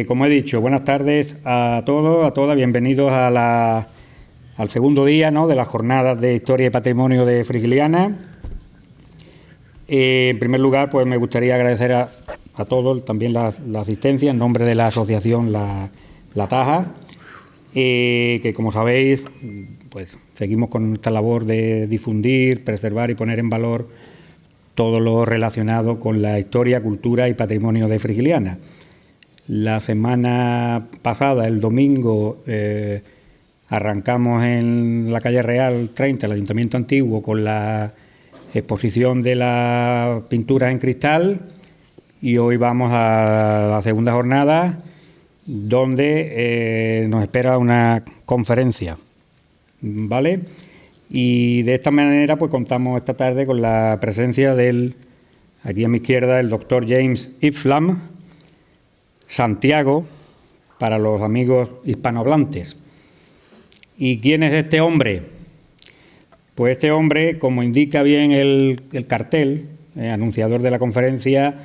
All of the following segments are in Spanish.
Como he dicho, buenas tardes a todos, a todas, bienvenidos al segundo día, ¿no?, de las jornadas de Historia y Patrimonio de Frigiliana. En primer lugar, pues me gustaría agradecer a todos también la asistencia en nombre de la asociación La Taja, que como sabéis, pues seguimos con esta labor de difundir, preservar y poner en valor todo lo relacionado con la historia, cultura y patrimonio de Frigiliana. La semana pasada, el domingo, arrancamos en la calle Real 30, el Ayuntamiento Antiguo, con la exposición de las pinturas en cristal, y hoy vamos a la segunda jornada, donde nos espera una conferencia, ¿vale? Y de esta manera pues contamos esta tarde con la presencia aquí a mi izquierda, el doctor James Iflam, Santiago, para los amigos hispanohablantes. ¿Y quién es este hombre? Pues este hombre, como indica bien el cartel, anunciador de la conferencia,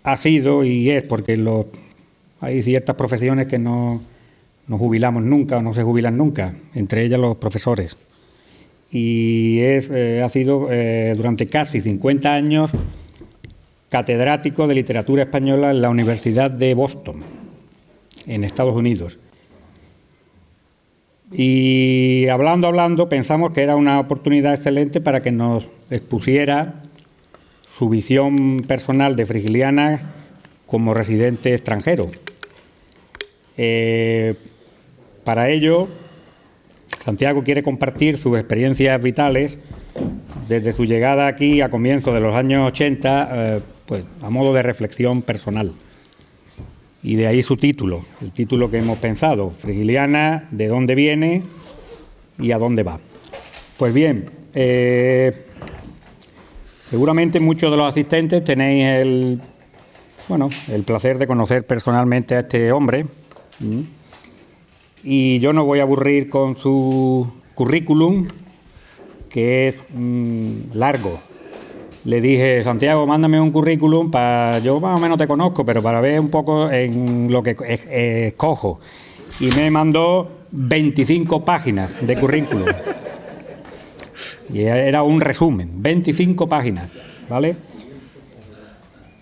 ha sido y es, porque hay ciertas profesiones que no jubilamos nunca o no se jubilan nunca, entre ellas los profesores. Y ha sido durante casi 50 años catedrático de literatura española en la Universidad de Boston, en Estados Unidos. Y hablando, pensamos que era una oportunidad excelente para que nos expusiera su visión personal de Frigiliana como residente extranjero. Para ello, Santiago quiere compartir sus experiencias vitales desde su llegada aquí a comienzos de los años 80, pues a modo de reflexión personal. Y de ahí su título, el título que hemos pensado, Frigiliana, ¿de dónde viene y a dónde va? Pues bien, seguramente muchos de los asistentes tenéis el placer de conocer personalmente a este hombre. Y yo no voy a aburrir con su currículum, que es largo. Le dije, Santiago, mándame un currículum, yo más o menos te conozco, pero para ver un poco en lo que escojo. Y me mandó 25 páginas de currículum. Y era un resumen, 25 páginas, ¿vale?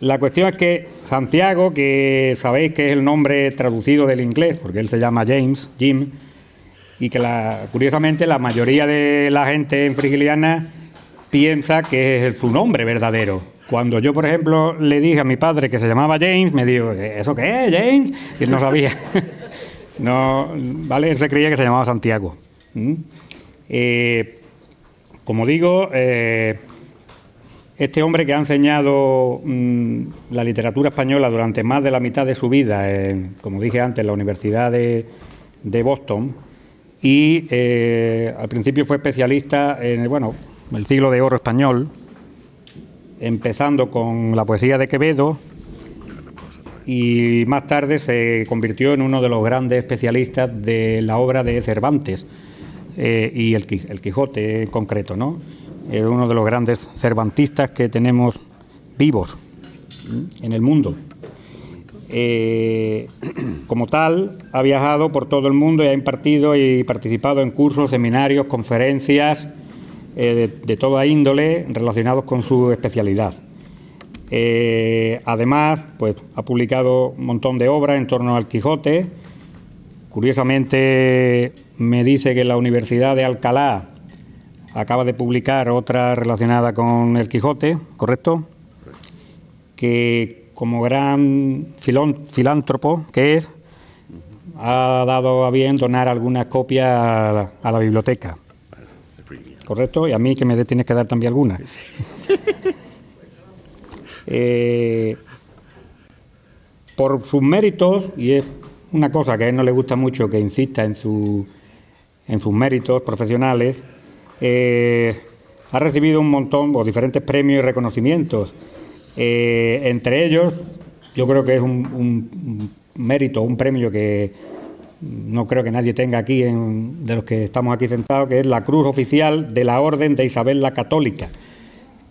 La cuestión es que Santiago, que sabéis que es el nombre traducido del inglés, porque él se llama Jim, y que curiosamente la mayoría de la gente en Frigiliana piensa que es su nombre verdadero. Cuando yo, por ejemplo, le dije a mi padre que se llamaba James, me dijo, ¿eso qué es, James? Y él no sabía. No, ¿vale? Él se creía que se llamaba Santiago. Como digo, este hombre que ha enseñado la literatura española durante más de la mitad de su vida, como dije antes, en la Universidad de Boston, y al principio fue especialista en el siglo de oro español, empezando con la poesía de Quevedo, y más tarde se convirtió en uno de los grandes especialistas de la obra de Cervantes y el Quijote en concreto, ¿no? Es uno de los grandes cervantistas que tenemos vivos en el mundo. Como tal, ha viajado por todo el mundo y ha impartido y participado en cursos, seminarios, conferencias de toda índole relacionados con su especialidad. Además, pues ha publicado un montón de obras en torno al Quijote. Curiosamente, me dice que la Universidad de Alcalá acaba de publicar otra relacionada con el Quijote, ¿correcto? Que como gran filántropo que es, ha dado a bien donar algunas copias a la biblioteca. ¿Correcto? Y a mí que me tienes que dar también algunas. Por sus méritos, y es una cosa que a él no le gusta mucho que insista en sus méritos profesionales, ha recibido un montón, diferentes premios y reconocimientos. Entre ellos, yo creo que es un mérito, un premio que no creo que nadie tenga aquí, de los que estamos aquí sentados, que es la Cruz Oficial de la Orden de Isabel la Católica,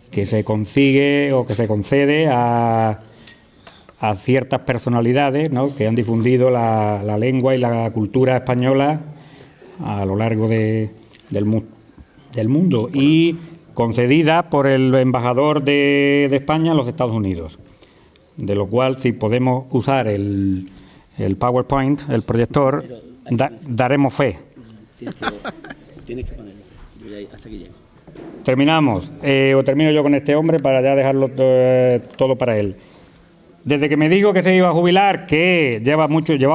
que se consigue o que se concede a a ciertas personalidades, ¿no?, que han difundido la lengua y la cultura española a lo largo del mundo, y concedida por el embajador de España en los Estados Unidos, de lo cual, si podemos usar el PowerPoint, el proyector, daremos fe. Tienes que ponerlo, hasta que llegue. Terminamos, o termino yo con este hombre para ya dejarlo todo para él. Desde que me dijo que se iba a jubilar, que llevaba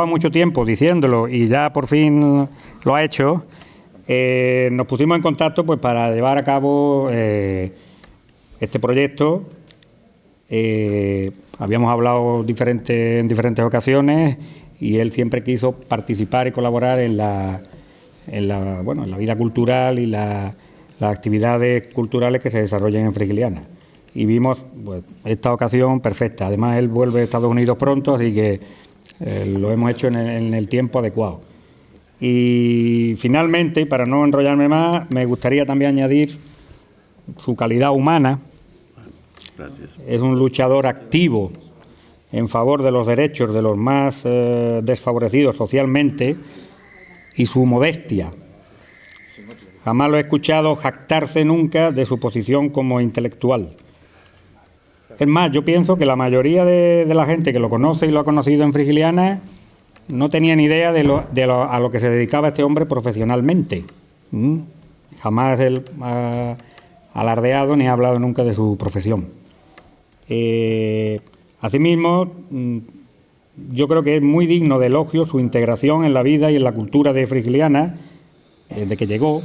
mucho tiempo diciéndolo y ya por fin lo ha hecho, nos pusimos en contacto pues para llevar a cabo este proyecto. Habíamos hablado en diferentes ocasiones y él siempre quiso participar y colaborar en la vida cultural y las actividades culturales que se desarrollan en Frigiliana. Y vimos pues, esta ocasión perfecta. Además, él vuelve a Estados Unidos pronto, así que lo hemos hecho en el tiempo adecuado. Y finalmente, para no enrollarme más, me gustaría también añadir su calidad humana. Gracias. Es un luchador activo en favor de los derechos de los más desfavorecidos socialmente, y su modestia. Jamás lo he escuchado jactarse nunca de su posición como intelectual. Es más, yo pienso que la mayoría de la gente que lo conoce y lo ha conocido en Frigiliana no tenía ni idea a lo que se dedicaba este hombre profesionalmente. Jamás él ha alardeado ni ha hablado nunca de su profesión. Asimismo, yo creo que es muy digno de elogio su integración en la vida y en la cultura de Frigiliana desde que llegó,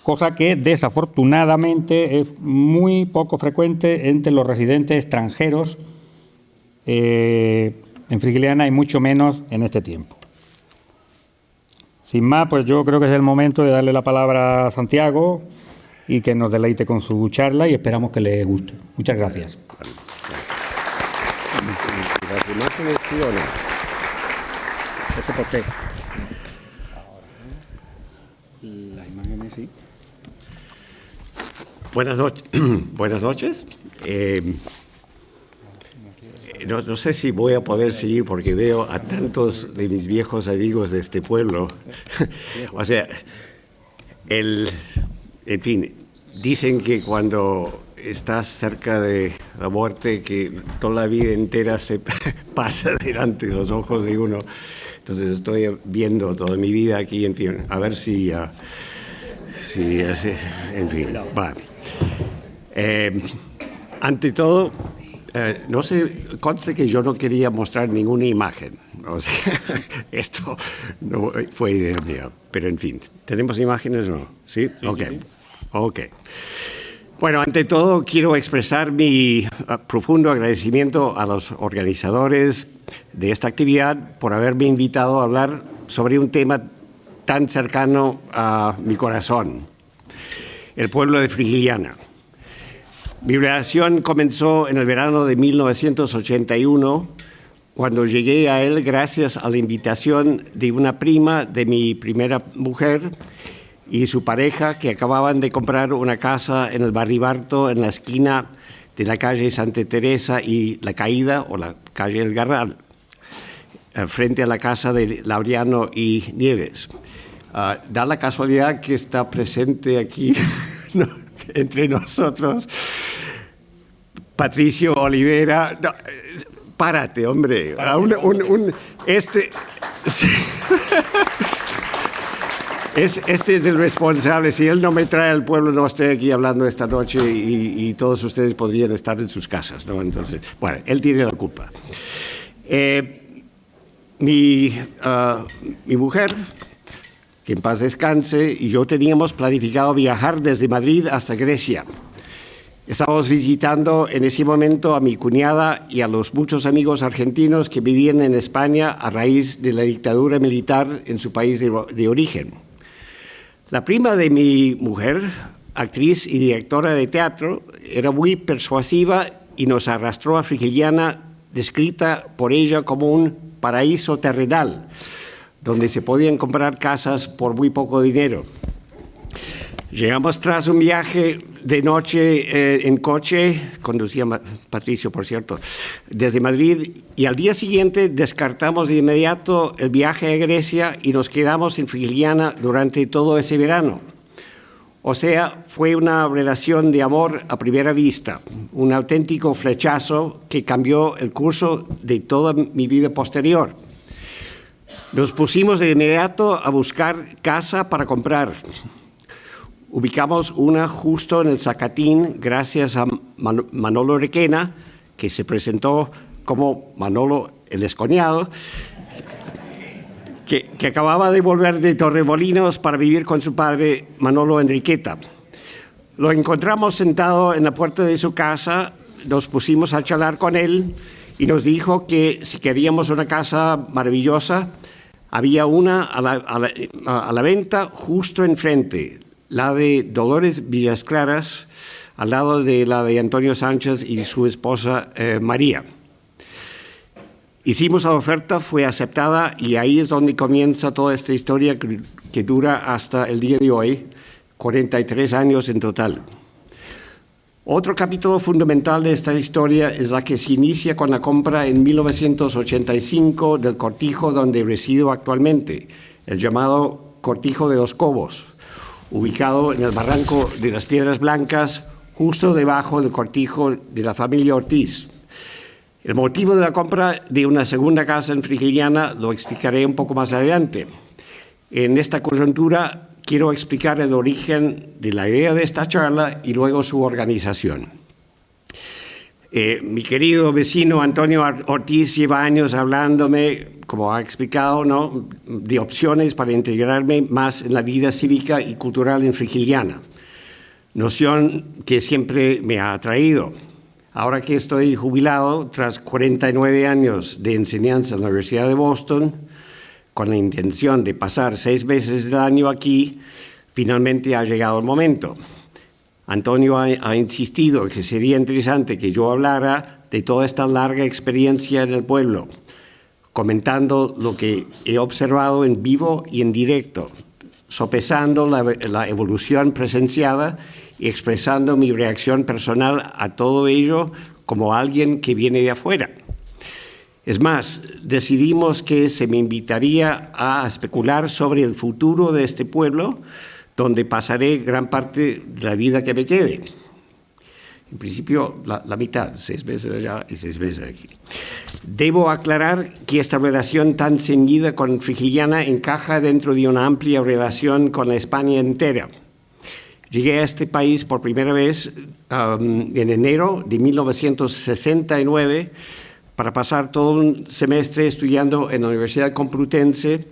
cosa que desafortunadamente es muy poco frecuente entre los residentes extranjeros en Frigiliana y mucho menos en este tiempo. Sin más, pues yo creo que es el momento de darle la palabra a Santiago y que nos deleite con su charla y esperamos que le guste. Muchas gracias. ¿Las imágenes sí o no? Este posté. Las imágenes sí. Buenas noches. No sé si voy a poder seguir porque veo a tantos de mis viejos amigos de este pueblo. O sea, en fin, dicen que cuando estás cerca de la muerte, que toda la vida entera se pasa delante de los ojos de uno. Entonces estoy viendo toda mi vida aquí, en fin, a ver si en fin, va. Ante todo, no sé, conste que yo no quería mostrar ninguna imagen. O sea, esto no fue idea mía. Pero en fin, ¿tenemos imágenes o no? ¿Sí? Ok. Bueno, ante todo quiero expresar mi profundo agradecimiento a los organizadores de esta actividad por haberme invitado a hablar sobre un tema tan cercano a mi corazón, el pueblo de Frigiliana. Mi relación comenzó en el verano de 1981, cuando llegué a él gracias a la invitación de una prima de mi primera mujer y su pareja, que acababan de comprar una casa en el Barribarto, en la esquina de la calle Santa Teresa y La Caída, o la calle El Garral, frente a la casa de Laureano y Nieves. Da la casualidad que está presente aquí entre nosotros Patricio Olivera. No, párate, hombre. Este es el responsable. Si él no me trae al pueblo, no estoy aquí hablando esta noche y todos ustedes podrían estar en sus casas, ¿no? Entonces, bueno, él tiene la culpa. Mi mujer, que en paz descanse, y yo teníamos planificado viajar desde Madrid hasta Grecia. Estábamos visitando en ese momento a mi cuñada y a los muchos amigos argentinos que vivían en España a raíz de la dictadura militar en su país de origen. La prima de mi mujer, actriz y directora de teatro, era muy persuasiva y nos arrastró a Frigiliana, descrita por ella como un paraíso terrenal, donde se podían comprar casas por muy poco dinero. Llegamos tras un viaje de noche en coche, conducía Patricio, por cierto, desde Madrid, y al día siguiente descartamos de inmediato el viaje a Grecia y nos quedamos en Frigiliana durante todo ese verano. O sea, fue una relación de amor a primera vista, un auténtico flechazo que cambió el curso de toda mi vida posterior. Nos pusimos de inmediato a buscar casa para comprar. Ubicamos una justo en el Zacatín gracias a Manolo Requena, que se presentó como Manolo el Esconiado, que acababa de volver de Torremolinos para vivir con su padre Manolo Enriqueta. Lo encontramos sentado en la puerta de su casa, nos pusimos a charlar con él y nos dijo que si queríamos una casa maravillosa, había una a la venta justo enfrente, la de Dolores Villas Claras, al lado de la de Antonio Sánchez y su esposa María. Hicimos la oferta, fue aceptada y ahí es donde comienza toda esta historia que dura hasta el día de hoy, 43 años en total. Otro capítulo fundamental de esta historia es la que se inicia con la compra en 1985 del cortijo donde resido actualmente, el llamado Cortijo de los Cobos, ubicado en el barranco de las Piedras Blancas, justo debajo del cortijo de la familia Ortiz. El motivo de la compra de una segunda casa en Frigiliana lo explicaré un poco más adelante. En esta coyuntura quiero explicar el origen de la idea de esta charla y luego su organización. Mi querido vecino Antonio Ortiz lleva años hablándome, como ha explicado, ¿no?, de opciones para integrarme más en la vida cívica y cultural en Frigiliana, noción que siempre me ha atraído. Ahora que estoy jubilado, tras 49 años de enseñanza en la Universidad de Boston, con la intención de pasar 6 meses del año aquí, finalmente ha llegado el momento. Antonio ha insistido que sería interesante que yo hablara de toda esta larga experiencia en el pueblo, comentando lo que he observado en vivo y en directo, sopesando la evolución presenciada y expresando mi reacción personal a todo ello como alguien que viene de afuera. Es más, decidimos que se me invitaría a especular sobre el futuro de este pueblo, donde pasaré gran parte de la vida que me quede. En principio, la mitad, 6 meses allá y 6 meses aquí. Debo aclarar que esta relación tan ceñida con Frigiliana encaja dentro de una amplia relación con la España entera. Llegué a este país por primera vez en enero de 1969 para pasar todo un semestre estudiando en la Universidad Complutense,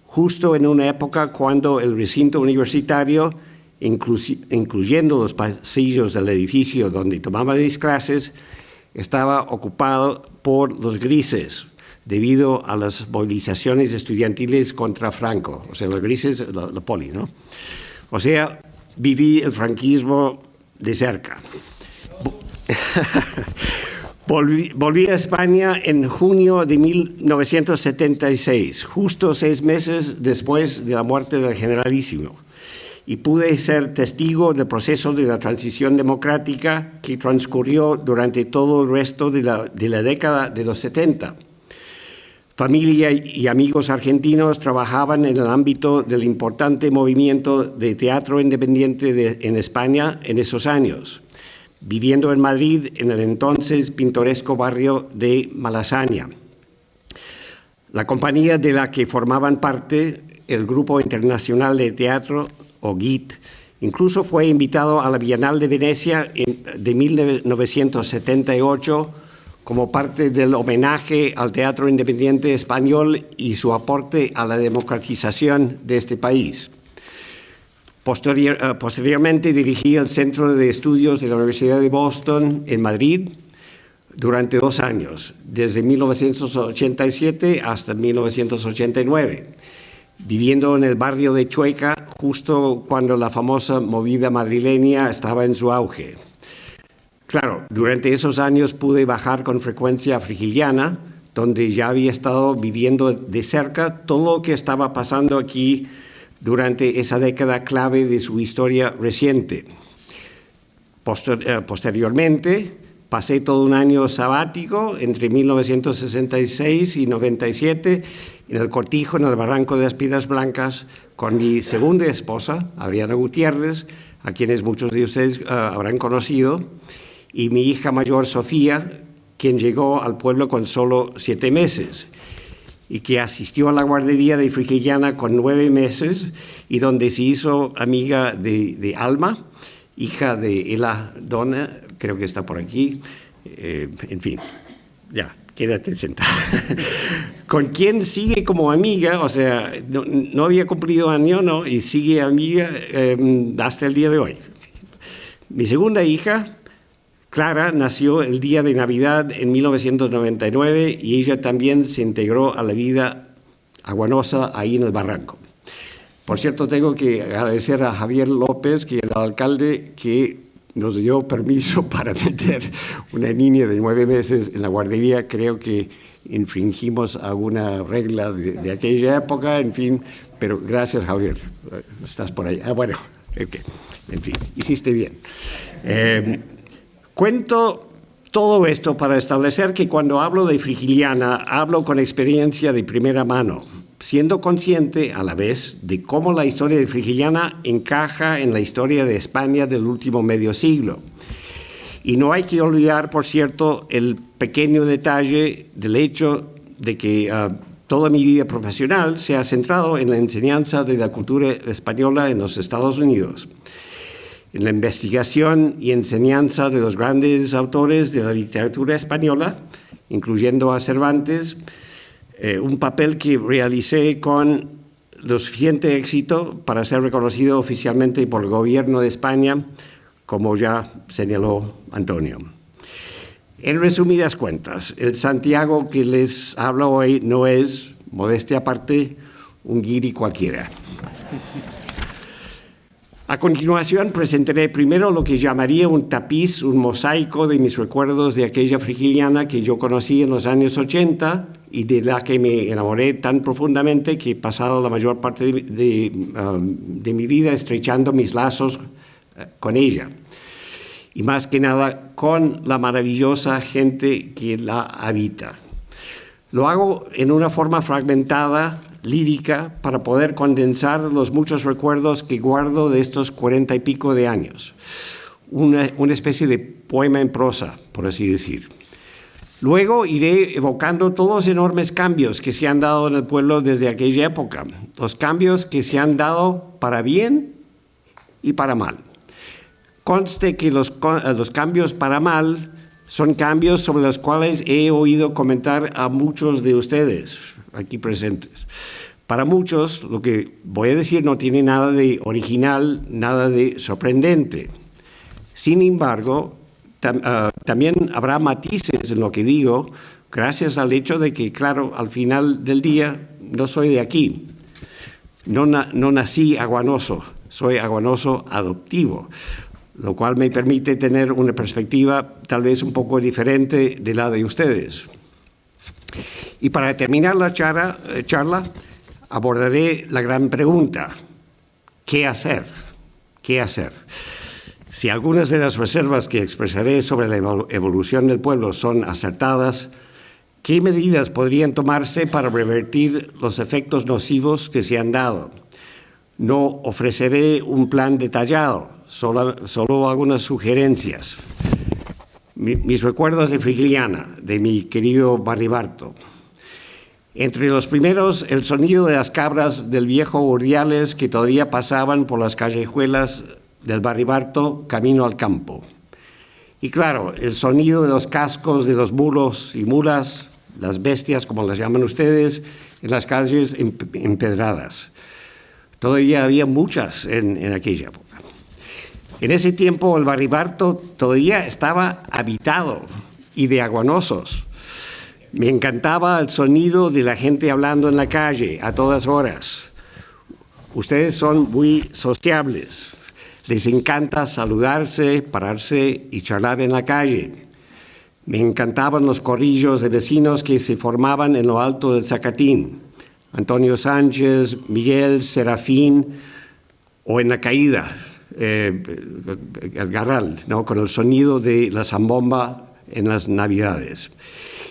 justo en una época cuando el recinto universitario, incluyendo los pasillos del edificio donde tomaba mis clases, estaba ocupado por los grises debido a las movilizaciones estudiantiles contra Franco. O sea, los grises, la poli, ¿no? O sea, viví el franquismo de cerca. Volví a España en junio de 1976, justo 6 meses después de la muerte del generalísimo, y pude ser testigo del proceso de la transición democrática que transcurrió durante todo el resto de la década de los 70. Familia y amigos argentinos trabajaban en el ámbito del importante movimiento de teatro independiente en España en esos años, viviendo en Madrid en el entonces pintoresco barrio de Malasaña. La compañía de la que formaban parte, el Grupo Internacional de Teatro, o GIT, incluso fue invitado a la Bienal de Venecia de 1978 como parte del homenaje al teatro independiente español y su aporte a la democratización de este país. Posteriormente dirigí el Centro de Estudios de la Universidad de Boston en Madrid durante 2 años, desde 1987 hasta 1989, viviendo en el barrio de Chueca justo cuando la famosa movida madrileña estaba en su auge. Claro, durante esos años pude bajar con frecuencia a Frigiliana, donde ya había estado viviendo de cerca todo lo que estaba pasando aquí durante esa década clave de su historia reciente. Posteriormente, pasé todo un año sabático entre 1966 y 97 en el cortijo en el Barranco de las Piedras Blancas con mi segunda esposa, Adriana Gutiérrez, a quienes muchos de ustedes habrán conocido, y mi hija mayor, Sofía, quien llegó al pueblo con solo 7 meses y que asistió a la guardería de Frigiliana con 9 meses y donde se hizo amiga de Alma, hija de Ela Donna, creo que está por aquí, en fin, ya, quédate sentada. Con quien sigue como amiga, o sea, no había cumplido año, ¿no? Y sigue amiga hasta el día de hoy. Mi segunda hija, Clara, nació el día de Navidad en 1999 y ella también se integró a la vida aguanosa ahí en el Barranco. Por cierto, tengo que agradecer a Javier López, que era el alcalde, que nos dio permiso para meter una niña de 9 meses en la guardería. Creo que infringimos alguna regla de aquella época, en fin, pero gracias, Javier. Estás por ahí. Bueno, okay. En fin, hiciste bien. Cuento todo esto para establecer que cuando hablo de Frigiliana, hablo con experiencia de primera mano, siendo consciente a la vez de cómo la historia de Frigiliana encaja en la historia de España del último medio siglo. Y no hay que olvidar, por cierto, el pequeño detalle del hecho de que toda mi vida profesional se ha centrado en la enseñanza de la cultura española en los Estados Unidos, en la investigación y enseñanza de los grandes autores de la literatura española, incluyendo a Cervantes, un papel que realicé con lo suficiente éxito para ser reconocido oficialmente por el gobierno de España, como ya señaló Antonio. En resumidas cuentas, el Santiago que les hablo hoy no es, modestia aparte, un guiri cualquiera. A continuación presentaré primero lo que llamaría un tapiz, un mosaico de mis recuerdos de aquella Frigiliana que yo conocí en los años 80 y de la que me enamoré tan profundamente que he pasado la mayor parte de mi vida estrechando mis lazos con ella. Y más que nada con la maravillosa gente que la habita. Lo hago en una forma fragmentada, lírica, para poder condensar los muchos recuerdos que guardo de estos 40 y pico de años. Una especie de poema en prosa, por así decir. Luego iré evocando todos los enormes cambios que se han dado en el pueblo desde aquella época. Los cambios que se han dado para bien y para mal. Conste que los cambios para mal son cambios sobre los cuales he oído comentar a muchos de ustedes aquí presentes. Para muchos, lo que voy a decir no tiene nada de original, nada de sorprendente. Sin embargo, también habrá matices en lo que digo, gracias al hecho de que, claro, al final del día no soy de aquí. No nací aguanoso, soy aguanoso adoptivo, lo cual me permite tener una perspectiva tal vez un poco diferente de la de ustedes. Y para terminar la charla, abordaré la gran pregunta: ¿qué hacer? ¿Qué hacer? Si algunas de las reservas que expresaré sobre la evolución del pueblo son acertadas, ¿qué medidas podrían tomarse para revertir los efectos nocivos que se han dado? No ofreceré un plan detallado, solo algunas sugerencias. Mis recuerdos de Frigiliana, de mi querido Barribarto. Entre los primeros, el sonido de las cabras del viejo Urdiales que todavía pasaban por las callejuelas del Barribarto camino al campo. Y claro, el sonido de los cascos de los mulos y mulas, las bestias como las llaman ustedes, en las calles empedradas. Todavía había muchas en aquella época. En ese tiempo el Barribarto todavía estaba habitado y de aguanosos. Me encantaba el sonido de la gente hablando en la calle a todas horas. Ustedes son muy sociables. Les encanta saludarse, pararse y charlar en la calle. Me encantaban los corrillos de vecinos que se formaban en lo alto del Zacatín. Antonio Sánchez, Miguel, Serafín, o en La Caída, el Garral, ¿no? Con el sonido de la zambomba en las Navidades.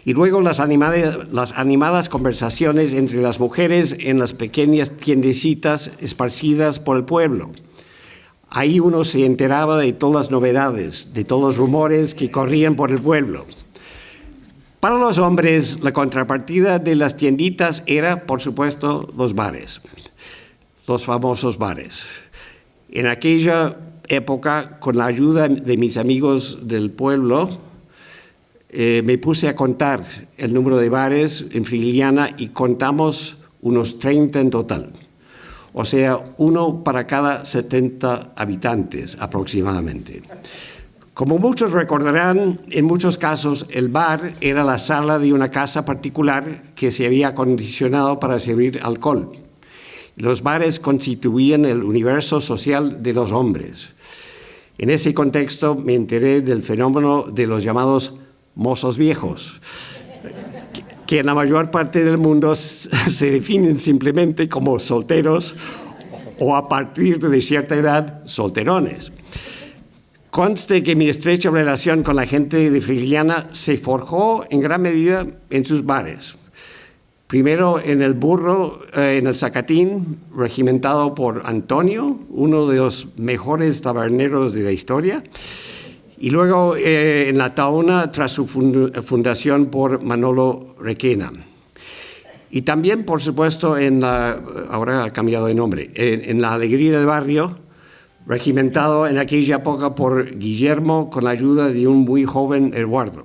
Y luego las animadas conversaciones entre las mujeres en las pequeñas tiendecitas esparcidas por el pueblo. Ahí uno se enteraba de todas las novedades, de todos los rumores que corrían por el pueblo. Para los hombres, la contrapartida de las tienditas era, por supuesto, los bares, los famosos bares. En aquella época, con la ayuda de mis amigos del pueblo, me puse a contar el número de bares en Frigiliana y contamos unos 30 en total. O sea, uno para cada 70 habitantes aproximadamente. Como muchos recordarán, en muchos casos el bar era la sala de una casa particular que se había acondicionado para servir alcohol. Los bares constituían el universo social de los hombres. En ese contexto me enteré del fenómeno de los llamados mozos viejos, que en la mayor parte del mundo se definen simplemente como solteros o a partir de cierta edad solterones. Conste que mi estrecha relación con la gente de Frigiliana se forjó en gran medida en sus bares. Primero en el Burro, en el Zacatín, regimentado por Antonio, uno de los mejores taberneros de la historia, y luego en la Taona tras su fundación por Manolo Requena. Y también, por supuesto, ahora ha cambiado de nombre, en la Alegría del Barrio, regimentado en aquella época por Guillermo con la ayuda de un muy joven Eduardo.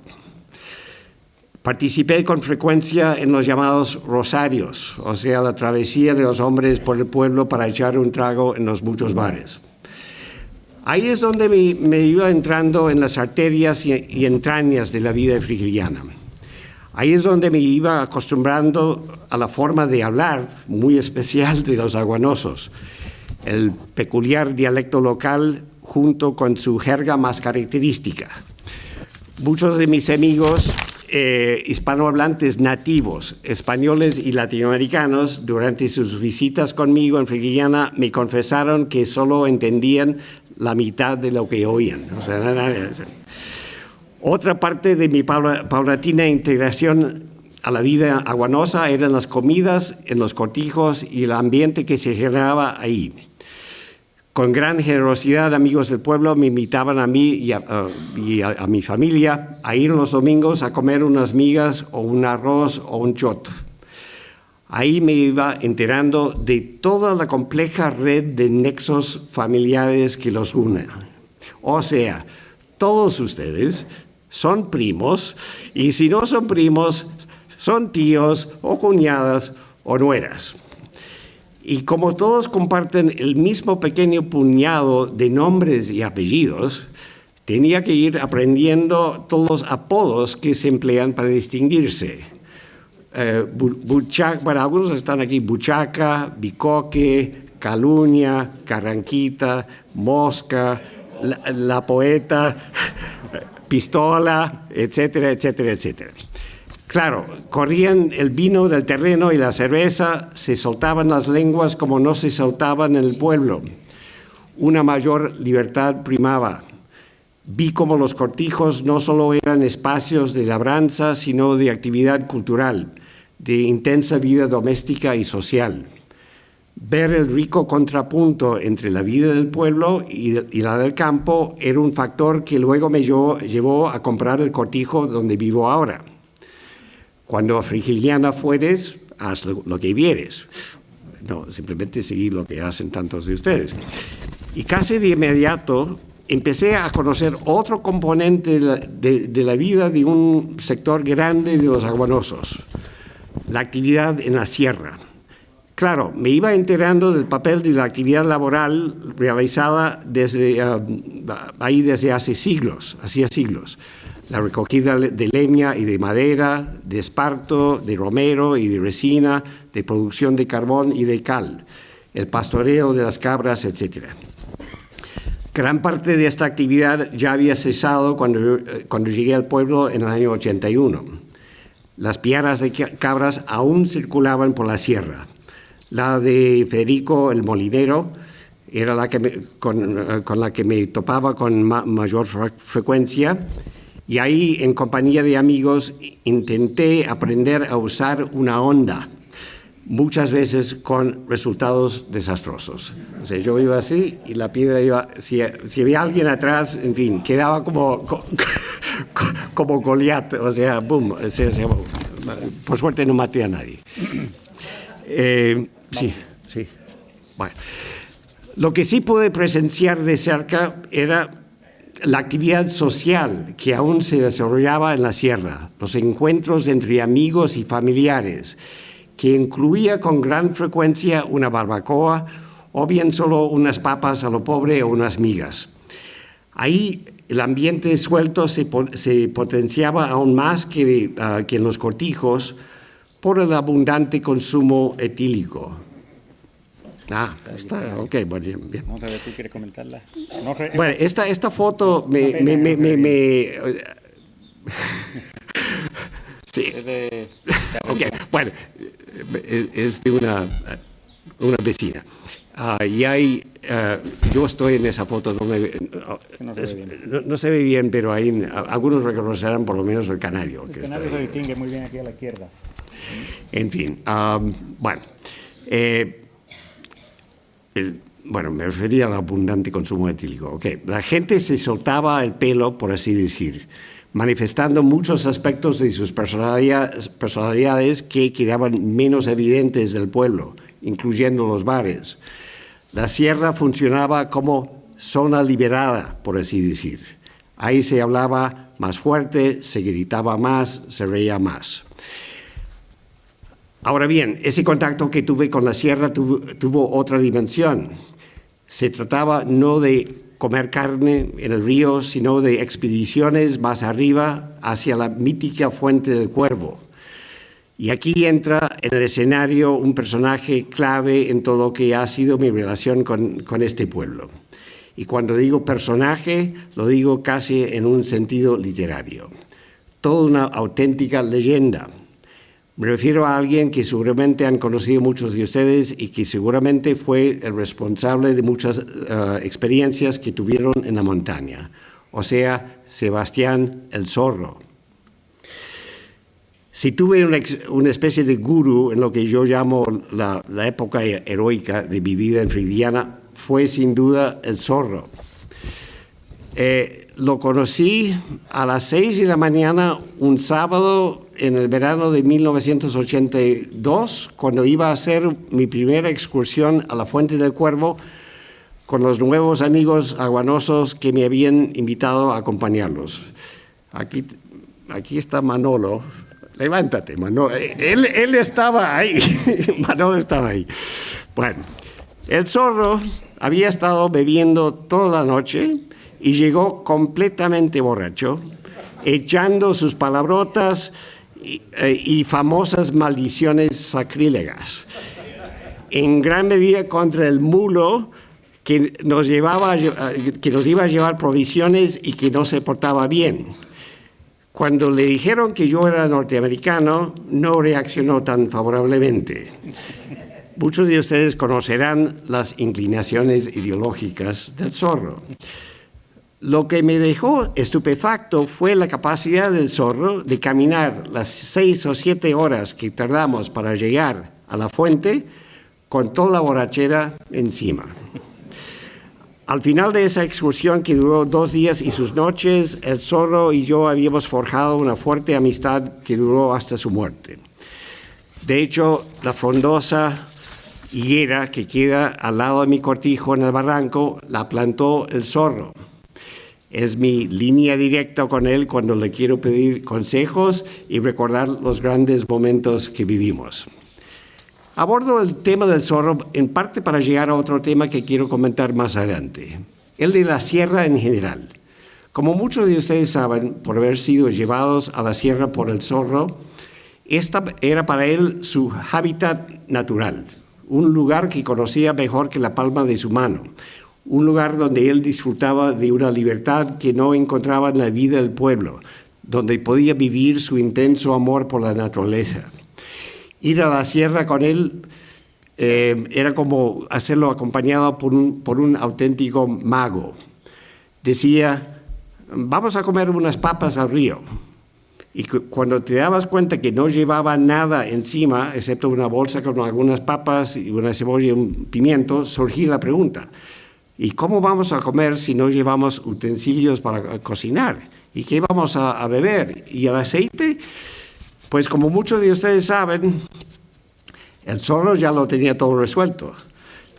Participé con frecuencia en los llamados rosarios, o sea, la travesía de los hombres por el pueblo para echar un trago en los muchos bares. Ahí es donde me iba entrando en las arterias y entrañas de la vida frigiliana. Ahí es donde me iba acostumbrando a la forma de hablar muy especial de los aguanosos, el peculiar dialecto local junto con su jerga más característica. Muchos de mis amigos hispanohablantes nativos, españoles y latinoamericanos, durante sus visitas conmigo en Frigiliana, me confesaron que solo entendían la mitad de lo que oían. O sea, otra parte de mi paulatina integración a la vida aguanosa eran las comidas en los cortijos y el ambiente que se generaba ahí. Con gran generosidad, amigos del pueblo me invitaban a mí y a mi familia a ir los domingos a comer unas migas o un arroz o un chot. Ahí me iba enterando de toda la compleja red de nexos familiares que los une. O sea, todos ustedes son primos y si no son primos, son tíos o cuñadas o nueras. Y como todos comparten el mismo pequeño puñado de nombres y apellidos, tenía que ir aprendiendo todos los apodos que se emplean para distinguirse. Para algunos están aquí buchaca, bicoque, caluña, carranquita, mosca, la poeta, pistola, etcétera, etcétera, etcétera. Claro, corrían el vino del terreno y la cerveza, se soltaban las lenguas como no se soltaban en el pueblo. Una mayor libertad primaba. Vi cómo los cortijos no solo eran espacios de labranza, sino de actividad cultural, de intensa vida doméstica y social. Ver el rico contrapunto entre la vida del pueblo y la del campo era un factor que luego me llevó a comprar el cortijo donde vivo ahora. Cuando a Frigiliana fueres, haz lo que vieres. No, simplemente seguir lo que hacen tantos de ustedes. Y casi de inmediato empecé a conocer otro componente de la vida de un sector grande de los aguanosos, la actividad en la sierra. Claro, me iba enterando del papel de la actividad laboral realizada desde hace siglos, hacía siglos. La recogida de leña y de madera, de esparto, de romero y de resina, de producción de carbón y de cal, el pastoreo de las cabras, etc. Gran parte de esta actividad ya había cesado cuando llegué al pueblo en el año 81. Las piaras de cabras aún circulaban por la sierra. La de Federico el molinero era la que con la que me topaba con mayor frecuencia, y ahí, en compañía de amigos, intenté aprender a usar una honda, muchas veces con resultados desastrosos. O sea, yo iba así y la piedra iba, si había alguien atrás, en fin, quedaba como Goliat, o sea, boom, por suerte no maté a nadie. Sí. Bueno, lo que sí pude presenciar de cerca era la actividad social que aún se desarrollaba en la sierra, los encuentros entre amigos y familiares, que incluía con gran frecuencia una barbacoa o bien solo unas papas a lo pobre o unas migas. Ahí el ambiente suelto se potenciaba aún más que en los cortijos por el abundante consumo etílico. Está, ok, bueno, bien. Vamos a ver, ¿tú quieres comentarla? No sé, bueno, esta foto sí. Okay, bueno, es de una vecina. Yo estoy en esa foto, no se ve bien, pero ahí algunos reconocerán por lo menos el canario. El canario se distingue muy bien aquí a la izquierda. En fin, bueno, me refería al abundante consumo etílico. Okay. La gente se soltaba el pelo, por así decir, manifestando muchos aspectos de sus personalidades que quedaban menos evidentes del pueblo, incluyendo los bares. La sierra funcionaba como zona liberada, por así decir. Ahí se hablaba más fuerte, se gritaba más, se reía más. Ahora bien, ese contacto que tuve con la sierra tuvo otra dimensión. Se trataba no de comer carne en el río, sino de expediciones más arriba hacia la mítica Fuente del Cuervo. Y aquí entra en el escenario un personaje clave en todo lo que ha sido mi relación con este pueblo. Y cuando digo personaje, lo digo casi en un sentido literario. Toda una auténtica leyenda. Me refiero a alguien que seguramente han conocido muchos de ustedes y que seguramente fue el responsable de muchas experiencias que tuvieron en la montaña, o sea, Sebastián el Zorro. Si tuve una especie de gurú en lo que yo llamo la época heroica de mi vida en Fridiana, fue sin duda el Zorro. Lo conocí a las 6 de la mañana un sábado en el verano de 1982, cuando iba a hacer mi primera excursión a la Fuente del Cuervo con los nuevos amigos aguanosos que me habían invitado a acompañarlos. Aquí está Manolo. Levántate, Manolo. Él estaba ahí. Manolo estaba ahí. Bueno, el Zorro había estado bebiendo toda la noche y llegó completamente borracho, echando sus palabrotas y famosas maldiciones sacrílegas, en gran medida contra el mulo que nos iba a llevar provisiones y que no se portaba bien. Cuando le dijeron que yo era norteamericano, no reaccionó tan favorablemente. Muchos de ustedes conocerán las inclinaciones ideológicas del Zorro. Lo que me dejó estupefacto fue la capacidad del Zorro de caminar las 6 o 7 horas que tardamos para llegar a la fuente con toda la borrachera encima. Al final de esa excursión, que duró 2 días y sus noches, el Zorro y yo habíamos forjado una fuerte amistad que duró hasta su muerte. De hecho, la frondosa higuera que queda al lado de mi cortijo en el barranco la plantó el Zorro. Es mi línea directa con él cuando le quiero pedir consejos y recordar los grandes momentos que vivimos. Abordo el tema del Zorro en parte para llegar a otro tema que quiero comentar más adelante, el de la sierra en general. Como muchos de ustedes saben, por haber sido llevados a la sierra por el Zorro, esta era para él su hábitat natural, un lugar que conocía mejor que la palma de su mano, un lugar donde él disfrutaba de una libertad que no encontraba en la vida del pueblo, donde podía vivir su intenso amor por la naturaleza. Ir a la sierra con él era como hacerlo acompañado por un auténtico mago. Decía, vamos a comer unas papas al río. Y cuando te dabas cuenta que no llevaba nada encima, excepto una bolsa con algunas papas y una cebolla y un pimiento, surgía la pregunta, ¿y cómo vamos a comer si no llevamos utensilios para cocinar? ¿Y qué vamos a beber? ¿Y el aceite? Pues como muchos de ustedes saben, el zorro ya lo tenía todo resuelto.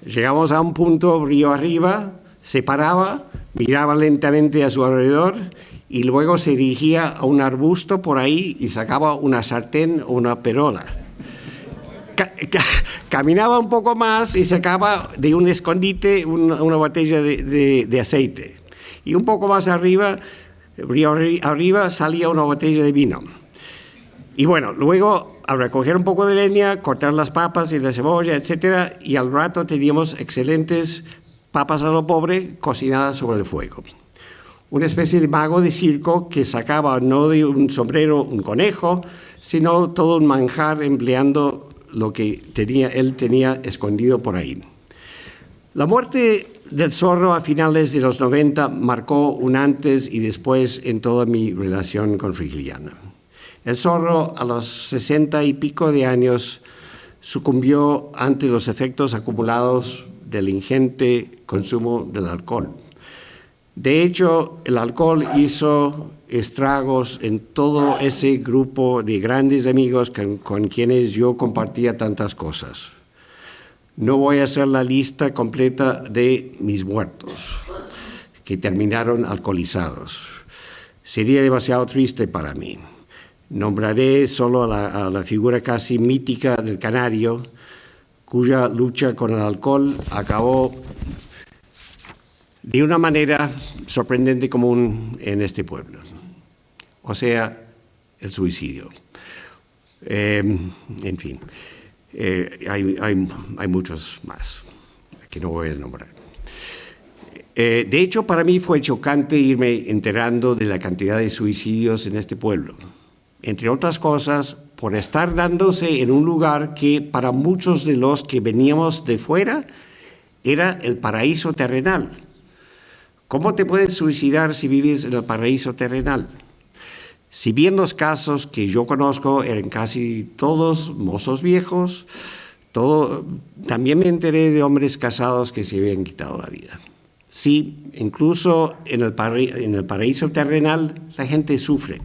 Llegamos a un punto río arriba, se paraba, miraba lentamente a su alrededor y luego se dirigía a un arbusto por ahí y sacaba una sartén o una perola. Caminaba un poco más y sacaba de un escondite una botella de aceite. Y un poco más arriba, arriba, salía una botella de vino. Y bueno, luego al recoger un poco de leña, cortar las papas y la cebolla, etc., y al rato teníamos excelentes papas a lo pobre cocinadas sobre el fuego. Una especie de mago de circo que sacaba no de un sombrero un conejo, sino todo un manjar empleando lo que él tenía escondido por ahí. La muerte del zorro a finales de los 90 marcó un antes y después en toda mi relación con Frigiliana. El zorro, a los 60 y pico de años, sucumbió ante los efectos acumulados del ingente consumo del alcohol. De hecho, el alcohol hizo estragos en todo ese grupo de grandes amigos con quienes yo compartía tantas cosas. No voy a hacer la lista completa de mis muertos, que terminaron alcoholizados. Sería demasiado triste para mí. Nombraré solo a la figura casi mítica del canario, cuya lucha con el alcohol acabó de una manera sorprendente común en este pueblo, o sea, el suicidio. En fin, hay muchos más que no voy a nombrar. De hecho, para mí fue chocante irme enterando de la cantidad de suicidios en este pueblo, entre otras cosas, por estar dándose en un lugar que para muchos de los que veníamos de fuera era el paraíso terrenal. ¿Cómo te puedes suicidar si vives en el paraíso terrenal? Si bien los casos que yo conozco eran casi todos mozos viejos, también me enteré de hombres casados que se habían quitado la vida. Sí, incluso en el paraíso terrenal la gente sufre.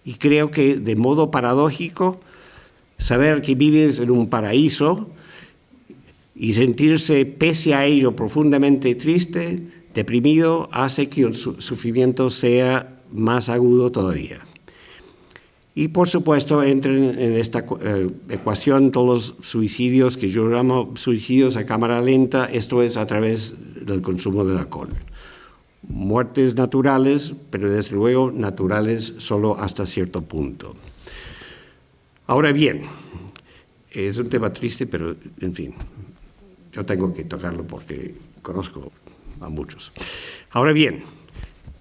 Y creo que de modo paradójico, saber que vives en un paraíso y sentirse pese a ello profundamente triste, deprimido, hace que el sufrimiento sea más agudo todavía. Y por supuesto entran en esta ecuación todos los suicidios que yo llamo suicidios a cámara lenta, esto es a través del consumo de alcohol. Muertes naturales, pero desde luego naturales solo hasta cierto punto. Ahora bien, es un tema triste, pero en fin, yo tengo que tocarlo porque conozco a muchos. Ahora bien,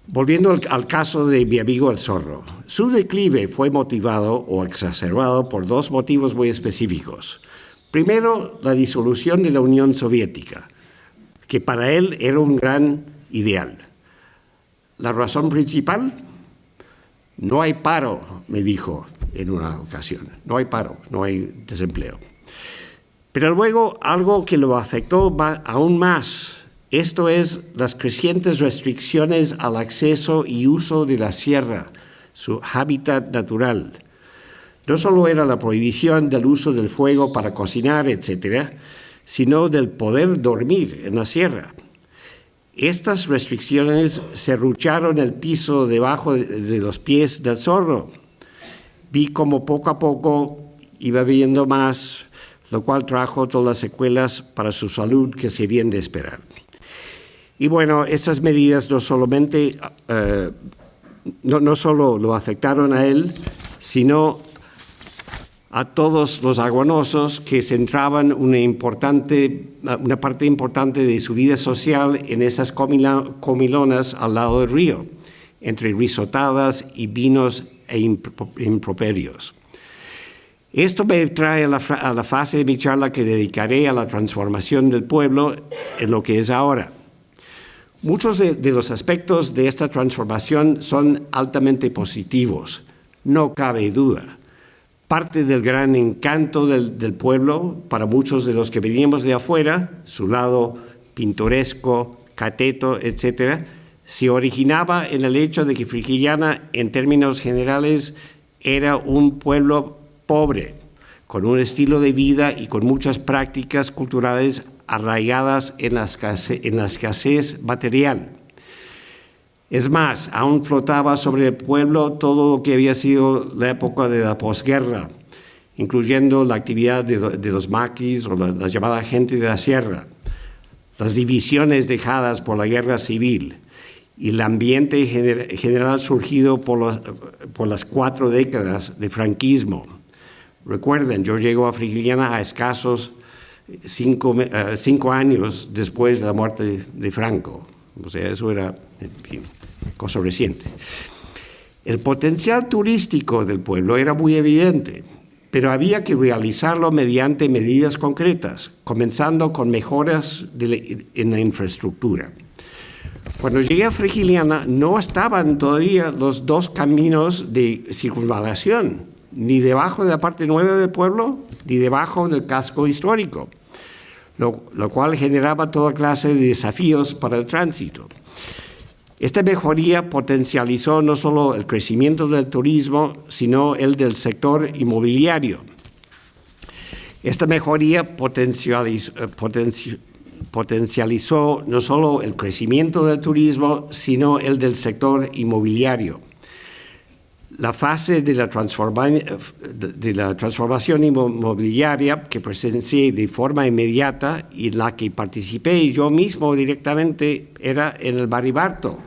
volviendo al caso de mi amigo el zorro, su declive fue motivado o exacerbado por dos motivos muy específicos. Primero, la disolución de la Unión Soviética, que para él era un gran ideal. La razón principal, no hay paro, me dijo en una ocasión, no hay paro, no hay desempleo. Pero luego algo que lo afectó aún más, esto es las crecientes restricciones al acceso y uso de la sierra, su hábitat natural. No solo era la prohibición del uso del fuego para cocinar, etcétera, sino del poder dormir en la sierra. Estas restricciones serrucharon el piso debajo de los pies del zorro. Vi como poco a poco iba viendo más, lo cual trajo todas las secuelas para su salud que serían de esperar. Y bueno, estas medidas no solo lo afectaron a él, sino a todos los aguanosos que centraban una parte importante de su vida social en esas comilonas al lado del río, entre risotadas y vinos e improperios. Esto me trae a la fase de mi charla que dedicaré a la transformación del pueblo en lo que es ahora. Muchos de los aspectos de esta transformación son altamente positivos, no cabe duda. Parte del gran encanto del pueblo, para muchos de los que veníamos de afuera, su lado pintoresco, cateto, etc., se originaba en el hecho de que Frigiliana, en términos generales, era un pueblo pobre, con un estilo de vida y con muchas prácticas culturales arraigadas en la escasez material. Es más, aún flotaba sobre el pueblo todo lo que había sido la época de la posguerra, incluyendo la actividad de los maquis o la llamada gente de la sierra, las divisiones dejadas por la guerra civil y el ambiente general surgido por las 4 décadas de franquismo. Recuerden, yo llego a Frigiliana a escasos 5 años después de la muerte de Franco. O sea, eso era, en fin, cosa reciente. El potencial turístico del pueblo era muy evidente, pero había que realizarlo mediante medidas concretas, comenzando con mejoras en la infraestructura. Cuando llegué a Frigiliana no estaban todavía los 2 caminos de circunvalación, ni debajo de la parte nueva del pueblo, ni debajo del casco histórico, lo cual generaba toda clase de desafíos para el tránsito. Esta mejoría potencializó no solo el crecimiento del turismo, sino el del sector inmobiliario. Esta mejoría potencializó no solo el crecimiento del turismo, sino el del sector inmobiliario. La fase de la transformación inmobiliaria que presencié de forma inmediata y en la que participé yo mismo directamente era en el Baribarto,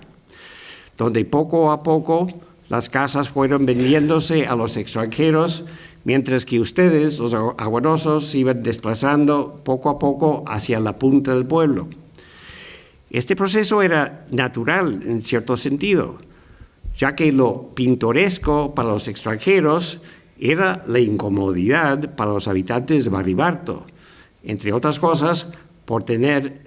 donde poco a poco las casas fueron vendiéndose a los extranjeros, mientras que ustedes, los aguanosos, se iban desplazando poco a poco hacia la punta del pueblo. Este proceso era natural en cierto sentido, ya que lo pintoresco para los extranjeros era la incomodidad para los habitantes de Baribarto, entre otras cosas, por tener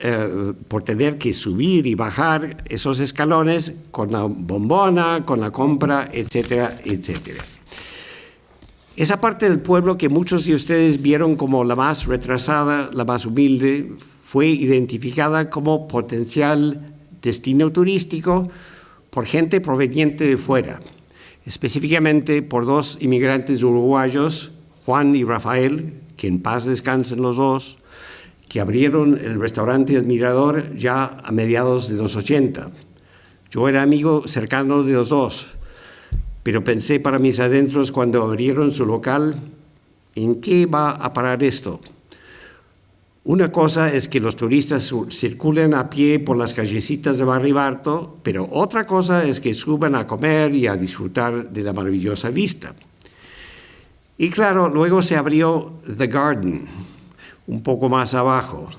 que subir y bajar esos escalones con la bombona, con la compra, etcétera, etcétera. Esa parte del pueblo que muchos de ustedes vieron como la más retrasada, la más humilde, fue identificada como potencial destino turístico por gente proveniente de fuera, específicamente por 2 inmigrantes uruguayos, Juan y Rafael, que en paz descansen los dos, que abrieron el restaurante El Mirador ya a mediados de los 80. Yo era amigo cercano de los dos, pero pensé para mis adentros cuando abrieron su local, ¿en qué va a parar esto? Una cosa es que los turistas circulen a pie por las callecitas de Baribarto, pero otra cosa es que suban a comer y a disfrutar de la maravillosa vista. Y claro, luego se abrió The Garden, un poco más abajo.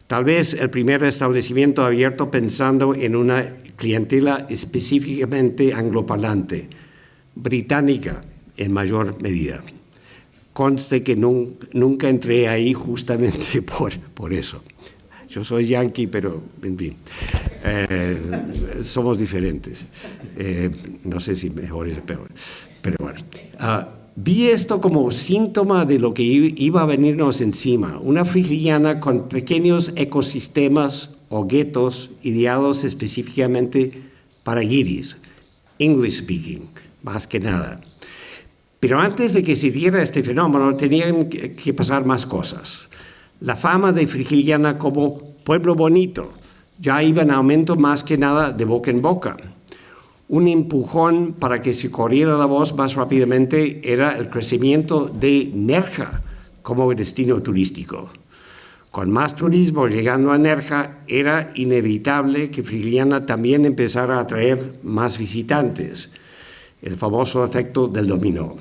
Tal vez el primer establecimiento abierto pensando en una clientela específicamente angloparlante, británica en mayor medida. Conste que nunca entré ahí justamente por eso. Yo soy yanqui, pero en fin, somos diferentes. No sé si mejores o peores, pero bueno. Vi esto como síntoma de lo que iba a venirnos encima, una Frigiliana con pequeños ecosistemas o guetos ideados específicamente para guiris, English speaking, más que nada. Pero antes de que se diera este fenómeno, tenían que pasar más cosas. La fama de Frigiliana como pueblo bonito ya iba en aumento más que nada de boca en boca. Un empujón para que se corriera la voz más rápidamente era el crecimiento de Nerja como destino turístico. Con más turismo llegando a Nerja, era inevitable que Frigiliana también empezara a atraer más visitantes. El famoso efecto del dominó.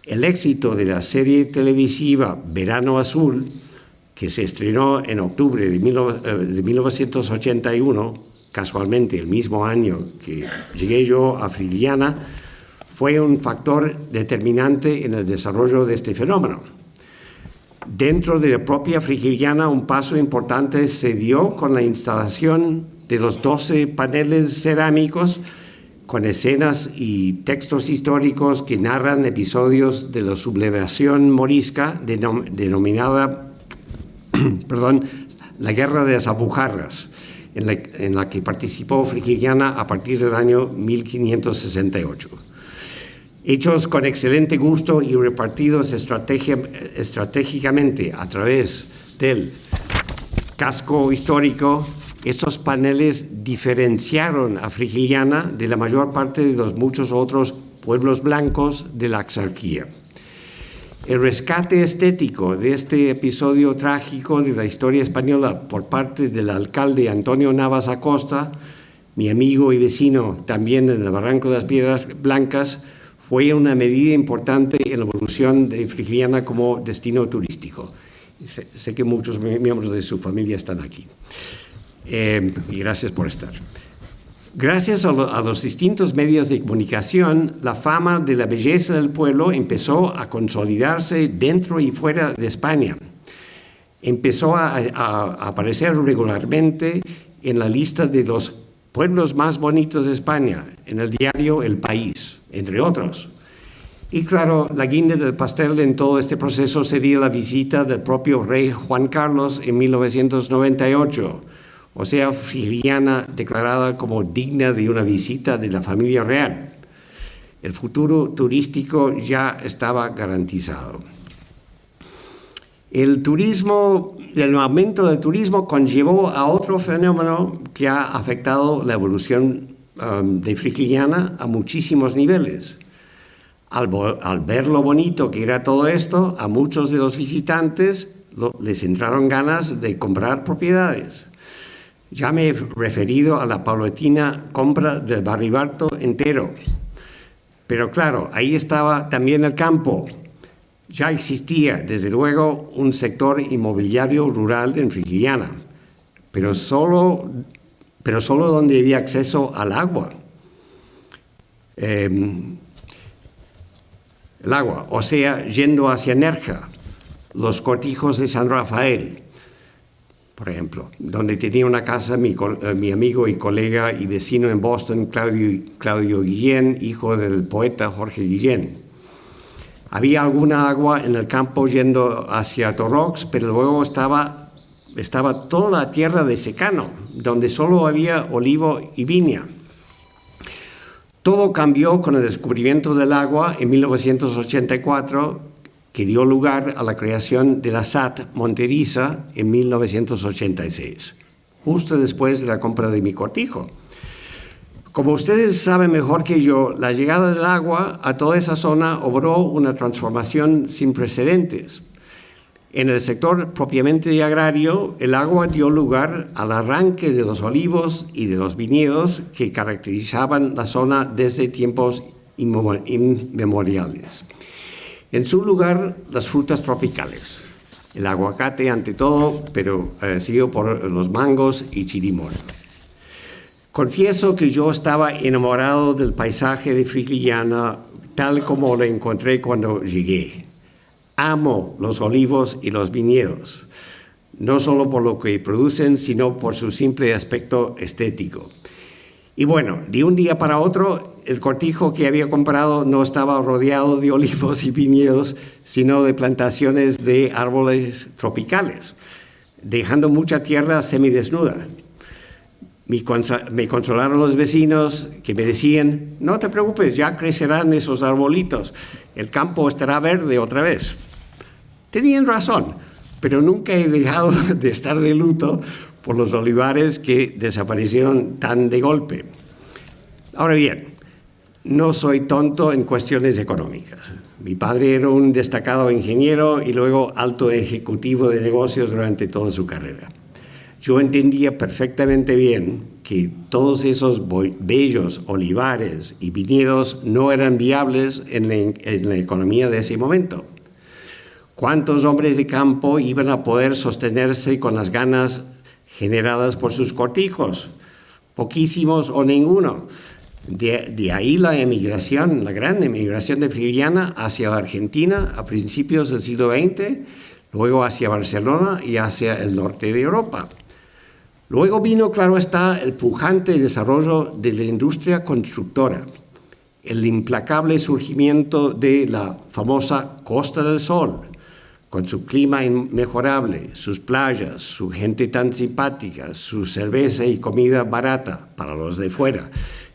El éxito de la serie televisiva Verano Azul, que se estrenó en octubre de 1981, casualmente el mismo año que llegué yo a Frigiliana, fue un factor determinante en el desarrollo de este fenómeno. Dentro de la propia Frigiliana, un paso importante se dio con la instalación de los 12 paneles cerámicos con escenas y textos históricos que narran episodios de la sublevación morisca denominada la Guerra de las Alpujarras, en la que participó Frigiliana a partir del año 1568. Hechos con excelente gusto y repartidos estratégicamente a través del casco histórico, estos paneles diferenciaron a Frigiliana de la mayor parte de los muchos otros pueblos blancos de la Axarquía. El rescate estético de este episodio trágico de la historia española por parte del alcalde Antonio Navas Acosta, mi amigo y vecino también en el Barranco de las Piedras Blancas, fue una medida importante en la evolución de Frigiliana como destino turístico. Sé que muchos miembros de su familia están aquí. Y gracias por estar. Gracias a los distintos medios de comunicación, la fama de la belleza del pueblo empezó a consolidarse dentro y fuera de España. Empezó a aparecer regularmente en la lista de los pueblos más bonitos de España, en el diario El País, entre otros. Y claro, la guinda del pastel en todo este proceso sería la visita del propio rey Juan Carlos en 1998, o sea, Frigiliana declarada como digna de una visita de la familia real. El futuro turístico ya estaba garantizado. El aumento del turismo conllevó a otro fenómeno que ha afectado la evolución de Frigiliana a muchísimos niveles. Al ver lo bonito que era todo esto, a muchos de los visitantes les entraron ganas de comprar propiedades. Ya me he referido a la paulatina compra del Barribarto entero. Pero claro, ahí estaba también el campo. Ya existía, desde luego, un sector inmobiliario rural en Frigiliana, pero solo donde había acceso al agua. El agua, o sea, yendo hacia Nerja, los cortijos de San Rafael, por ejemplo, donde tenía una casa mi amigo y colega y vecino en Boston, Claudio Guillén, hijo del poeta Jorge Guillén. Había alguna agua en el campo yendo hacia Torrox, pero luego estaba toda la tierra de secano, donde solo había olivo y viña. Todo cambió con el descubrimiento del agua en 1984, que dio lugar a la creación de la SAT Monteriza en 1986, justo después de la compra de mi cortijo. Como ustedes saben mejor que yo, la llegada del agua a toda esa zona obró una transformación sin precedentes. En el sector propiamente agrario, el agua dio lugar al arranque de los olivos y de los viñedos que caracterizaban la zona desde tiempos inmemoriales. En su lugar, las frutas tropicales, el aguacate ante todo, pero seguido por los mangos y chirimón. Confieso que yo estaba enamorado del paisaje de Frigiliana tal como lo encontré cuando llegué. Amo los olivos y los viñedos, no solo por lo que producen, sino por su simple aspecto estético. Y bueno, de un día para otro, el cortijo que había comprado no estaba rodeado de olivos y viñedos, sino de plantaciones de árboles tropicales, dejando mucha tierra semidesnuda. Me consolaron los vecinos que me decían, no te preocupes, ya crecerán esos arbolitos, el campo estará verde otra vez. Tenían razón, pero nunca he dejado de estar de luto por los olivares que desaparecieron tan de golpe. Ahora bien, no soy tonto en cuestiones económicas. Mi padre era un destacado ingeniero y luego alto ejecutivo de negocios durante toda su carrera. Yo entendía perfectamente bien que todos esos bellos olivares y viñedos no eran viables en la economía de ese momento. ¿Cuántos hombres de campo iban a poder sostenerse con las ganas generadas por sus cortijos? poquísimos o ninguno. De ahí la emigración, la gran emigración de Frigiliana hacia Argentina a principios del siglo XX, luego hacia Barcelona y hacia el norte de Europa. Luego vino, claro está, el pujante desarrollo de la industria constructora, el implacable surgimiento de la famosa Costa del Sol, con su clima inmejorable, sus playas, su gente tan simpática, su cerveza y comida barata para los de fuera,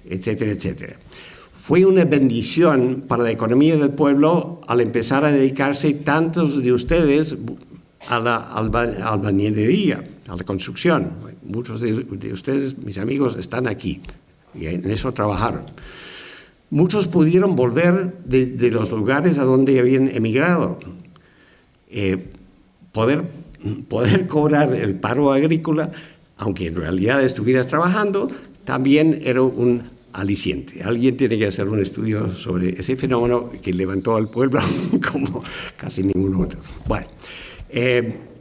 etcétera, etcétera. Fue una bendición para la economía del pueblo al empezar a dedicarse tantos de ustedes a la albañilería, a la construcción. Muchos de ustedes, mis amigos, están aquí y en eso trabajaron. Muchos pudieron volver de los lugares a donde habían emigrado. Poder cobrar el paro agrícola, aunque en realidad estuvieras trabajando, también era un aliciente. Alguien tiene que hacer un estudio sobre ese fenómeno que levantó al pueblo como casi ningún otro. Bueno,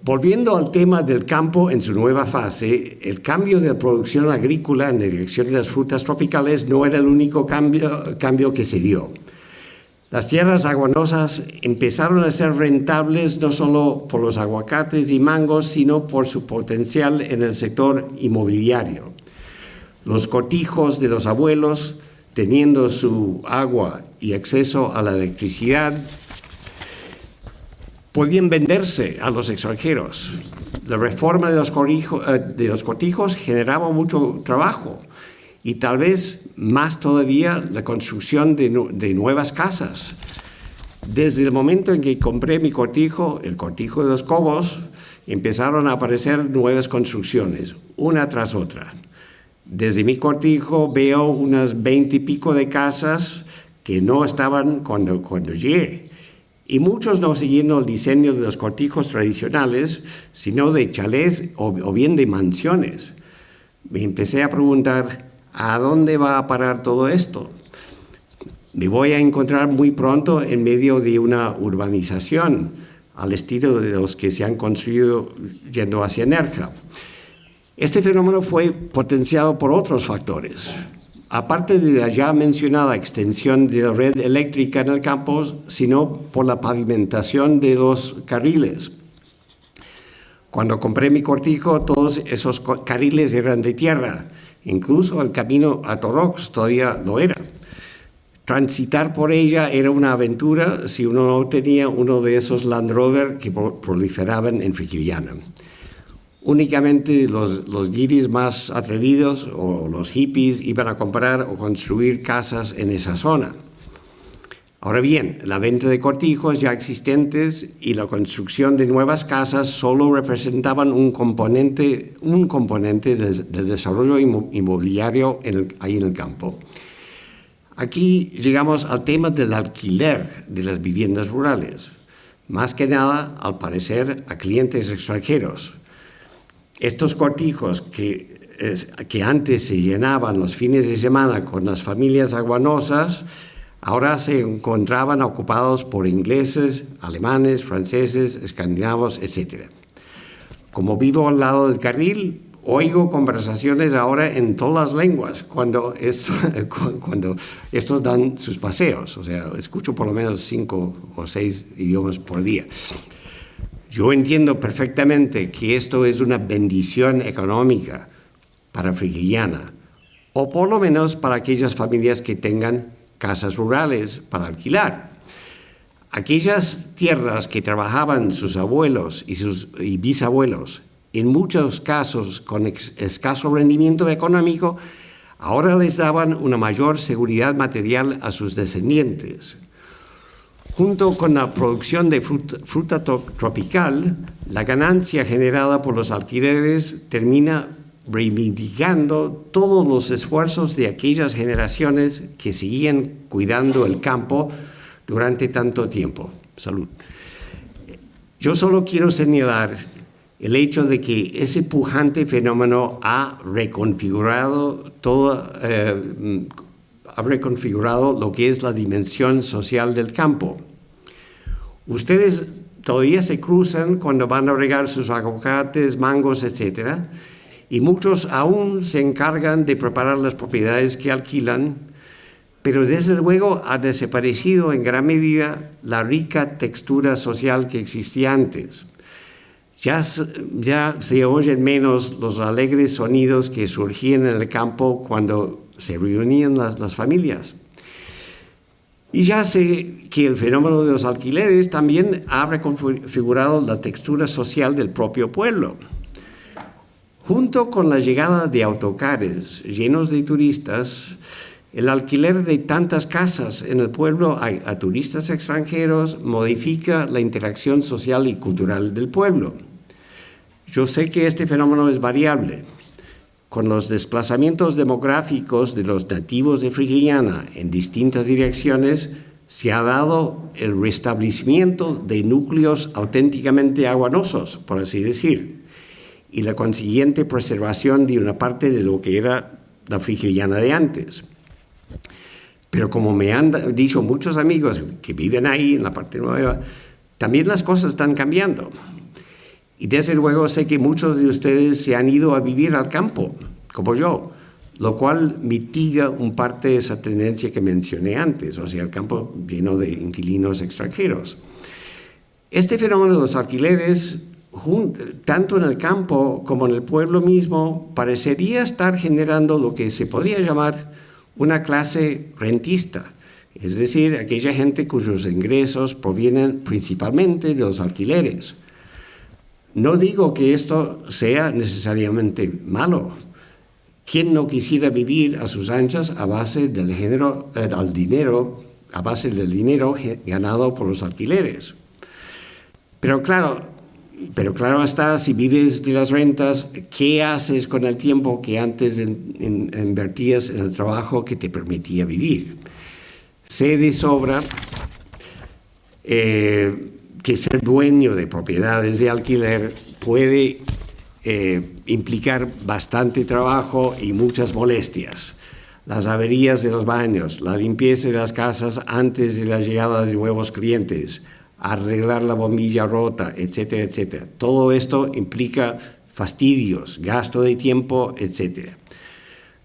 volviendo al tema del campo en su nueva fase, el cambio de producción agrícola en dirección de las frutas tropicales no era el único cambio que se dio. Las tierras aguanosas empezaron a ser rentables no solo por los aguacates y mangos, sino por su potencial en el sector inmobiliario. Los cortijos de los abuelos, teniendo su agua y acceso a la electricidad, podían venderse a los extranjeros. La reforma de los cortijos generaba mucho trabajo y tal vez más todavía la construcción de nuevas casas. Desde el momento en que compré mi cortijo, el cortijo de los Cobos, empezaron a aparecer nuevas construcciones, una tras otra. Desde mi cortijo veo unas 20 y pico de casas que no estaban cuando llegué. Y muchos no siguiendo el diseño de los cortijos tradicionales, sino de chalés o bien de mansiones. Me empecé a preguntar, ¿a dónde va a parar todo esto? Me voy a encontrar muy pronto en medio de una urbanización al estilo de los que se han construido yendo hacia Nerja. Este fenómeno fue potenciado por otros factores. Aparte de la ya mencionada extensión de la red eléctrica en el campo, sino por la pavimentación de los carriles. Cuando compré mi cortijo, todos esos carriles eran de tierra. Incluso el camino a Torrox todavía lo era. Transitar por ella era una aventura si uno no tenía uno de esos Land Rover que proliferaban en Frigiliana. Únicamente los guiris más atrevidos o los hippies iban a comprar o construir casas en esa zona. Ahora bien, la venta de cortijos ya existentes y la construcción de nuevas casas solo representaban un componente del desarrollo inmobiliario ahí en el campo. Aquí llegamos al tema del alquiler de las viviendas rurales, más que nada, al parecer, a clientes extranjeros. Estos cortijos que antes se llenaban los fines de semana con las familias aguanosas, ahora se encontraban ocupados por ingleses, alemanes, franceses, escandinavos, etc. Como vivo al lado del carril, oigo conversaciones ahora en todas las lenguas cuando estos dan sus paseos. O sea, escucho por lo menos 5 o 6 idiomas por día. Yo entiendo perfectamente que esto es una bendición económica para Frigiliana, o por lo menos para aquellas familias que tengan casas rurales para alquilar. Aquellas tierras que trabajaban sus abuelos y bisabuelos, en muchos casos con escaso rendimiento económico, ahora les daban una mayor seguridad material a sus descendientes. Junto con la producción de fruta tropical, la ganancia generada por los alquileres termina reivindicando todos los esfuerzos de aquellas generaciones que seguían cuidando el campo durante tanto tiempo. Salud. Yo solo quiero señalar el hecho de que ese pujante fenómeno ha reconfigurado lo que es la dimensión social del campo. Ustedes todavía se cruzan cuando van a regar sus aguacates, mangos, etc. y muchos aún se encargan de preparar las propiedades que alquilan, pero desde luego ha desaparecido en gran medida la rica textura social que existía antes. Ya se oyen menos los alegres sonidos que surgían en el campo cuando se reunían las familias. Y ya sé que el fenómeno de los alquileres también ha reconfigurado la textura social del propio pueblo. Junto con la llegada de autocares llenos de turistas, el alquiler de tantas casas en el pueblo a turistas extranjeros modifica la interacción social y cultural del pueblo. Yo sé que este fenómeno es variable. Con los desplazamientos demográficos de los nativos de Frigiliana en distintas direcciones, se ha dado el restablecimiento de núcleos auténticamente aguanosos, por así decir, y la consiguiente preservación de una parte de lo que era la Frigiliana de antes. Pero como me han dicho muchos amigos que viven ahí en la parte nueva, también las cosas están cambiando. Y desde luego sé que muchos de ustedes se han ido a vivir al campo, como yo, lo cual mitiga un parte de esa tendencia que mencioné antes, o sea, el campo lleno de inquilinos extranjeros. Este fenómeno de los alquileres, tanto en el campo como en el pueblo mismo, parecería estar generando lo que se podría llamar una clase rentista, es decir, aquella gente cuyos ingresos provienen principalmente de los alquileres. No digo que esto sea necesariamente malo. ¿Quién no quisiera vivir a sus anchas a base del dinero ganado por los alquileres? Pero claro está, si vives de las rentas, ¿qué haces con el tiempo que antes invertías en el trabajo que te permitía vivir? Sé de sobra que ser dueño de propiedades de alquiler puede implicar bastante trabajo y muchas molestias. Las averías de los baños, la limpieza de las casas antes de la llegada de nuevos clientes, arreglar la bombilla rota, etcétera, etcétera. Todo esto implica fastidios, gasto de tiempo, etcétera.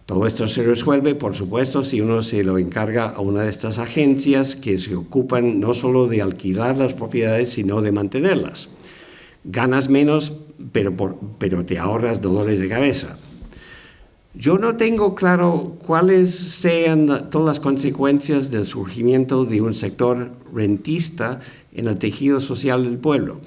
Todo esto se resuelve, por supuesto, si uno se lo encarga a una de estas agencias que se ocupan no solo de alquilar las propiedades, sino de mantenerlas. Ganas menos, pero te ahorras dolores de cabeza. Yo no tengo claro cuáles sean todas las consecuencias del surgimiento de un sector rentista en el tejido social del pueblo.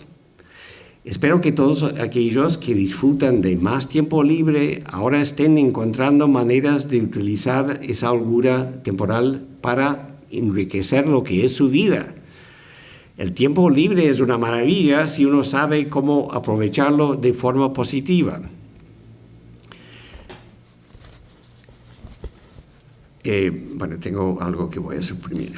Espero que todos aquellos que disfrutan de más tiempo libre ahora estén encontrando maneras de utilizar esa holgura temporal para enriquecer lo que es su vida. El tiempo libre es una maravilla si uno sabe cómo aprovecharlo de forma positiva. Tengo algo que voy a suprimir.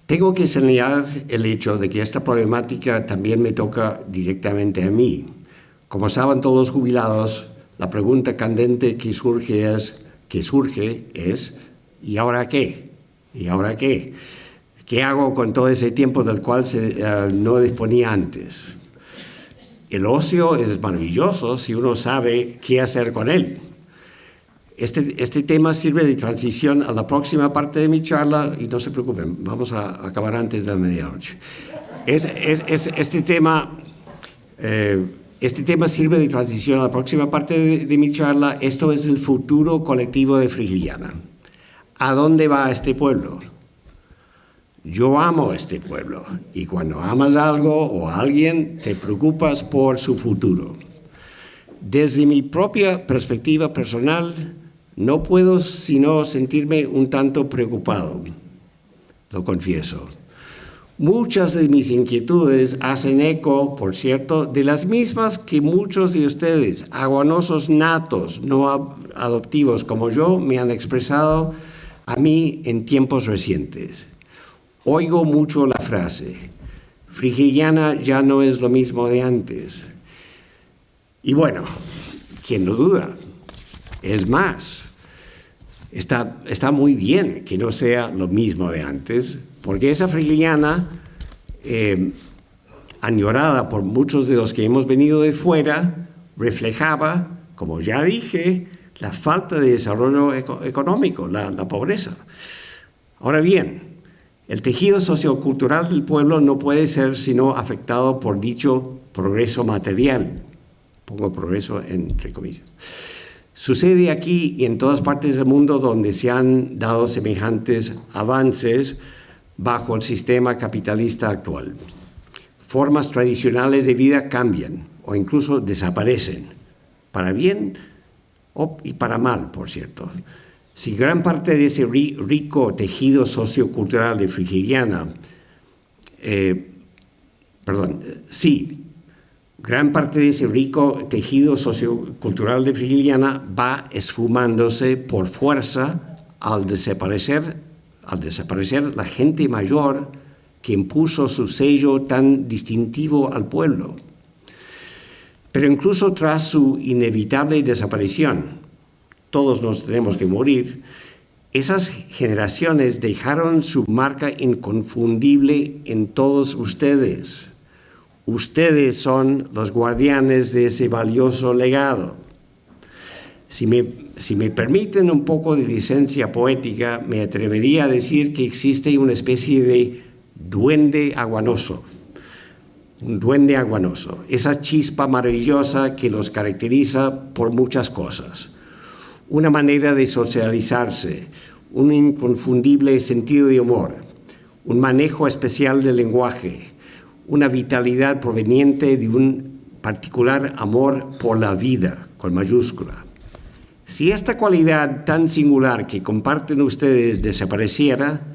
Tengo que señalar el hecho de que esta problemática también me toca directamente a mí. Como saben todos los jubilados, la pregunta candente que surge es ¿y ahora qué? ¿Y ahora qué? ¿Qué hago con todo ese tiempo del cual no disponía antes? El ocio es maravilloso si uno sabe qué hacer con él. Este tema sirve de transición a la próxima parte de mi charla y no se preocupen, vamos a acabar antes de la medianoche. Este tema sirve de transición a la próxima parte de mi charla. Esto es el futuro colectivo de Frigiliana. ¿A dónde va este pueblo? Yo amo este pueblo y cuando amas algo o a alguien te preocupas por su futuro. Desde mi propia perspectiva personal, no puedo sino sentirme un tanto preocupado, lo confieso. Muchas de mis inquietudes hacen eco, por cierto, de las mismas que muchos de ustedes, aguanosos natos, no adoptivos como yo, me han expresado a mí en tiempos recientes. Oigo mucho la frase, Frigiliana ya no es lo mismo de antes. Y bueno, ¿quién lo duda? Es más, está muy bien que no sea lo mismo de antes, porque esa Frigiliana añorada por muchos de los que hemos venido de fuera, reflejaba, como ya dije, la falta de desarrollo económico, la pobreza. Ahora bien, el tejido sociocultural del pueblo no puede ser sino afectado por dicho progreso material. Pongo progreso entre comillas. Sucede aquí y en todas partes del mundo donde se han dado semejantes avances bajo el sistema capitalista actual. Formas tradicionales de vida cambian o incluso desaparecen, para bien y para mal, por cierto. Si gran parte de ese rico tejido sociocultural de Frigiliana, gran parte de ese rico tejido sociocultural de Frigiliana va esfumándose por fuerza al desaparecer la gente mayor que impuso su sello tan distintivo al pueblo. Pero incluso tras su inevitable desaparición, todos nos tenemos que morir, esas generaciones dejaron su marca inconfundible en todos ustedes. Ustedes son los guardianes de ese valioso legado. Si me permiten un poco de licencia poética, me atrevería a decir que existe una especie de duende aguanoso. Un duende aguanoso, esa chispa maravillosa que los caracteriza por muchas cosas. Una manera de socializarse, un inconfundible sentido de humor, un manejo especial del lenguaje, una vitalidad proveniente de un particular amor por la vida, con mayúscula. Si esta cualidad tan singular que comparten ustedes desapareciera,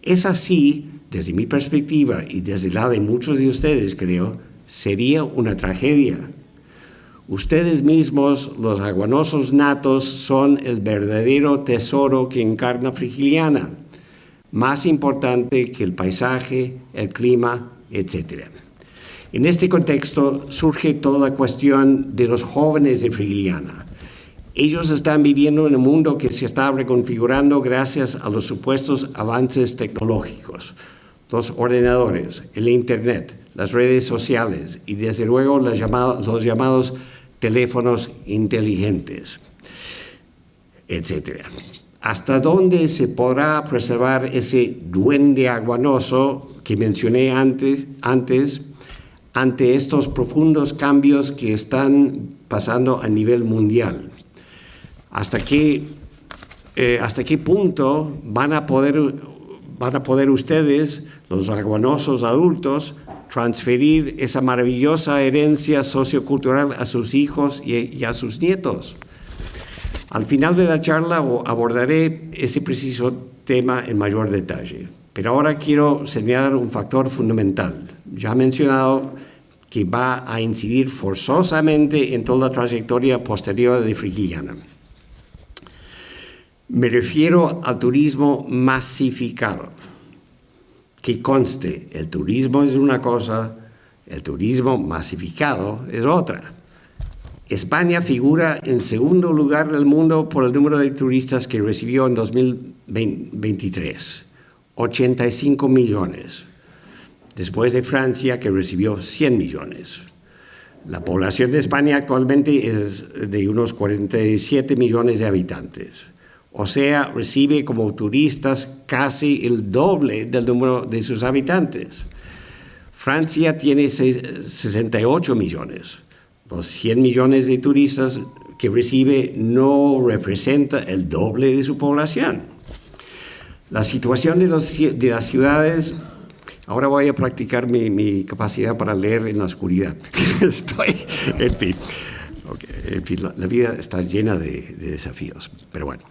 es así, desde mi perspectiva y desde la de muchos de ustedes, creo, sería una tragedia. Ustedes mismos, los aguanosos natos, son el verdadero tesoro que encarna Frigiliana, más importante que el paisaje, el clima, etc. En este contexto surge toda la cuestión de los jóvenes de Frigiliana. Ellos están viviendo en un mundo que se está reconfigurando gracias a los supuestos avances tecnológicos, los ordenadores, el Internet, las redes sociales y desde luego los llamados teléfonos inteligentes, etc. ¿Hasta dónde se podrá preservar ese duende aguanoso que mencioné antes ante estos profundos cambios que están pasando a nivel mundial? ¿Hasta qué punto van a poder ustedes, los aguanosos adultos, transferir esa maravillosa herencia sociocultural a sus hijos y a sus nietos? Al final de la charla abordaré ese preciso tema en mayor detalle, pero ahora quiero señalar un factor fundamental, ya mencionado, que va a incidir forzosamente en toda la trayectoria posterior de Frigiliana. Me refiero al turismo masificado. Que conste, el turismo es una cosa, el turismo masificado es otra. España figura en segundo lugar del mundo por el número de turistas que recibió en 2023, 85 millones, después de Francia, que recibió 100 millones. La población de España actualmente es de unos 47 millones de habitantes. O sea, recibe como turistas casi el doble del número de sus habitantes. Francia tiene 68 millones. Los 100 millones de turistas que recibe no representa el doble de su población. La situación de las ciudades... Ahora voy a practicar mi capacidad para leer en la oscuridad. En fin, la vida está llena de desafíos, pero bueno.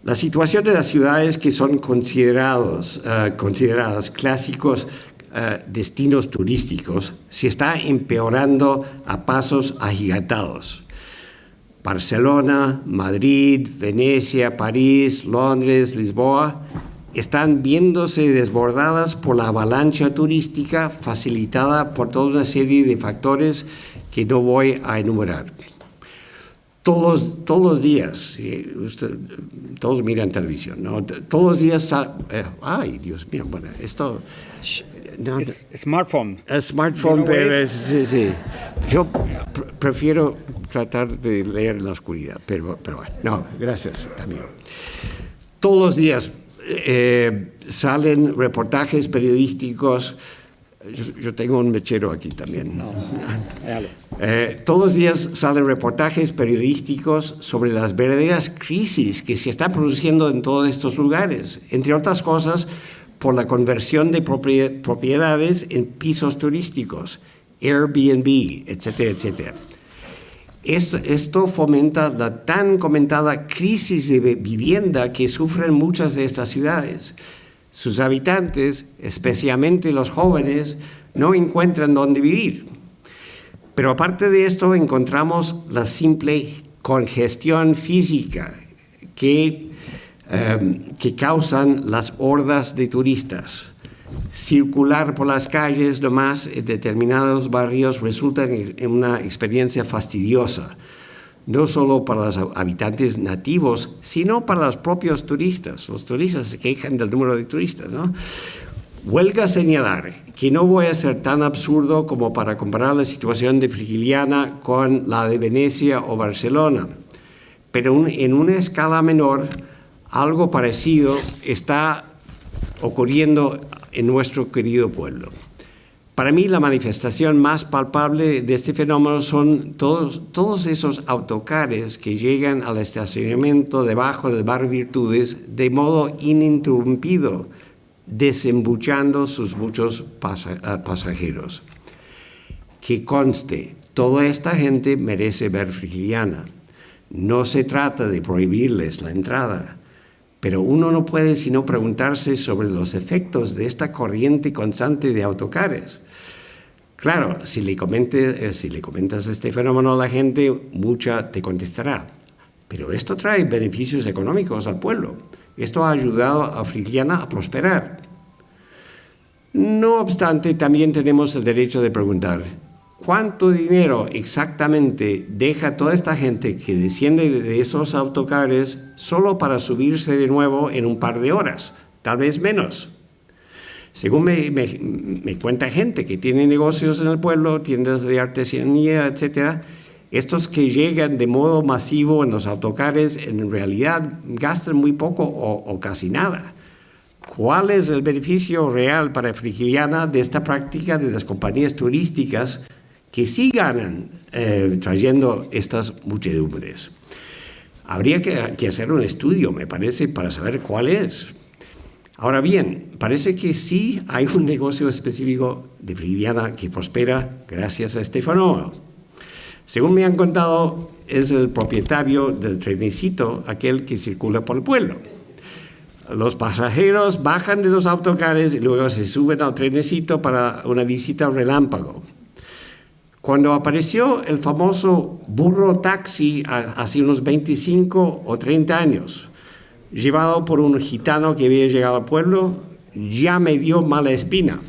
La situación de las ciudades que son consideradas clásicos destinos turísticos se está empeorando a pasos agigantados. Barcelona, Madrid, Venecia, París, Londres, Lisboa están viéndose desbordadas por la avalancha turística facilitada por toda una serie de factores que no voy a enumerar. Todos los días, todos miran televisión, ¿no? Todos los días, ay, Dios mío, bueno, esto, No, Smartphone. smartphone, pero sí. Yo prefiero tratar de leer en la oscuridad, pero bueno, no, gracias, amigo. Todos los días salen reportajes periodísticos. Yo tengo un mechero aquí también. Todos los días salen reportajes periodísticos sobre las verdaderas crisis que se están produciendo en todos estos lugares, entre otras cosas por la conversión de propiedades en pisos turísticos, Airbnb, etcétera, etcétera. Esto fomenta la tan comentada crisis de vivienda que sufren muchas de estas ciudades. Sus habitantes, especialmente los jóvenes, no encuentran dónde vivir. Pero aparte de esto, encontramos la simple congestión física que causan las hordas de turistas. Circular por las calles nomás en determinados barrios resulta en una experiencia fastidiosa, no solo para los habitantes nativos, sino para los propios turistas. Los turistas se quejan del número de turistas, ¿no? Huelga señalar que no voy a ser tan absurdo como para comparar la situación de Frigiliana con la de Venecia o Barcelona, pero en una escala menor, algo parecido está ocurriendo en nuestro querido pueblo. Para mí, la manifestación más palpable de este fenómeno son todos esos autocares que llegan al estacionamiento debajo del Bar Virtudes de modo ininterrumpido, desembuchando sus muchos pasajeros. Que conste, toda esta gente merece ver Frigiliana. No se trata de prohibirles la entrada, pero uno no puede sino preguntarse sobre los efectos de esta corriente constante de autocares. Claro, si le comentas este fenómeno a la gente, mucha te contestará. Pero esto trae beneficios económicos al pueblo. Esto ha ayudado a Frigiliana a prosperar. No obstante, también tenemos el derecho de preguntar, ¿cuánto dinero exactamente deja toda esta gente que desciende de esos autocares solo para subirse de nuevo en un par de horas? Tal vez menos. Según me cuenta gente que tiene negocios en el pueblo, tiendas de artesanía, etc., estos que llegan de modo masivo en los autocares en realidad gastan muy poco o casi nada. ¿Cuál es el beneficio real para Frigiliana de esta práctica de las compañías turísticas que sí ganan trayendo estas muchedumbres? Habría que hacer un estudio, me parece, para saber cuál es. Ahora bien, parece que sí hay un negocio específico de Frigiliana que prospera gracias a este fenómeno. Según me han contado, es el propietario del trenecito, aquel que circula por el pueblo. Los pasajeros bajan de los autocares y luego se suben al trenecito para una visita relámpago. Cuando apareció el famoso burro taxi hace unos 25 o 30 años, llevado por un gitano que había llegado al pueblo, ya me dio mala espina,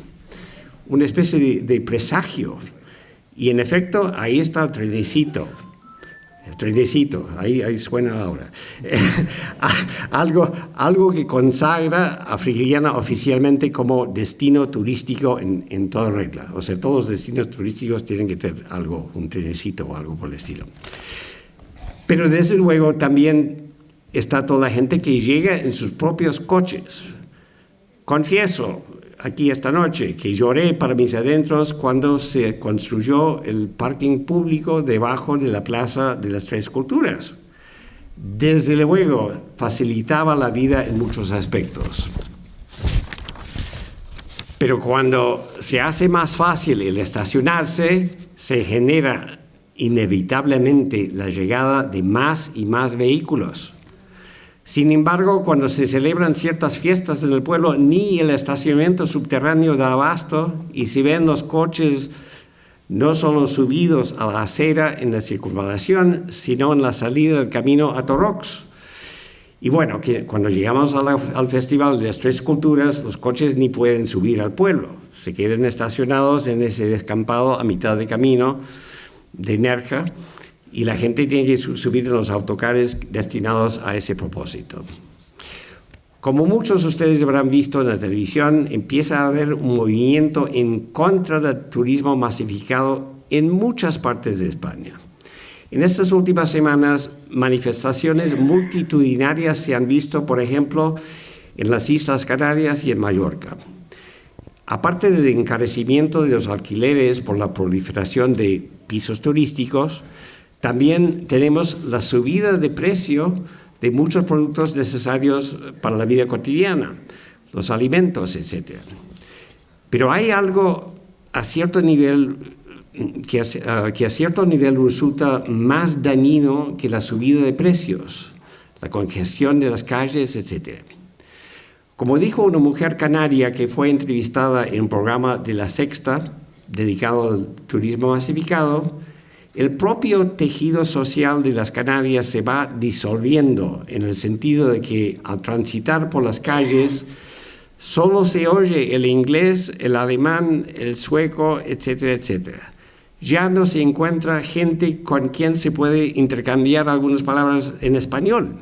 una especie de presagio. Y en efecto, ahí está el trenecito, ahí suena ahora. algo que consagra a Frigiliana oficialmente como destino turístico en toda regla. O sea, todos los destinos turísticos tienen que tener algo, un trenecito o algo por el estilo. Pero desde luego también está toda la gente que llega en sus propios coches. Confieso aquí esta noche que lloré para mis adentros cuando se construyó el parking público debajo de la Plaza de las Tres Culturas. Desde luego facilitaba la vida en muchos aspectos. Pero cuando se hace más fácil el estacionarse, se genera inevitablemente la llegada de más y más vehículos. Sin embargo, cuando se celebran ciertas fiestas en el pueblo, ni el estacionamiento subterráneo da abasto y se ven los coches no solo subidos a la acera en la circunvalación, sino en la salida del camino a Torrox. Y bueno, que cuando llegamos al Festival de las Tres Culturas, los coches ni pueden subir al pueblo. Se quedan estacionados en ese descampado a mitad de camino de Nerja, y la gente tiene que subir en los autocares destinados a ese propósito. Como muchos de ustedes habrán visto en la televisión, empieza a haber un movimiento en contra del turismo masificado en muchas partes de España. En estas últimas semanas, manifestaciones multitudinarias se han visto, por ejemplo, en las Islas Canarias y en Mallorca. Aparte del encarecimiento de los alquileres por la proliferación de pisos turísticos, también tenemos la subida de precio de muchos productos necesarios para la vida cotidiana, los alimentos, etc. Pero hay algo a cierto nivel que a cierto nivel resulta más dañino que la subida de precios, la congestión de las calles, etc. Como dijo una mujer canaria que fue entrevistada en un programa de La Sexta dedicado al turismo masificado, el propio tejido social de las Canarias se va disolviendo en el sentido de que al transitar por las calles solo se oye el inglés, el alemán, el sueco, etcétera, etcétera. Ya no se encuentra gente con quien se puede intercambiar algunas palabras en español.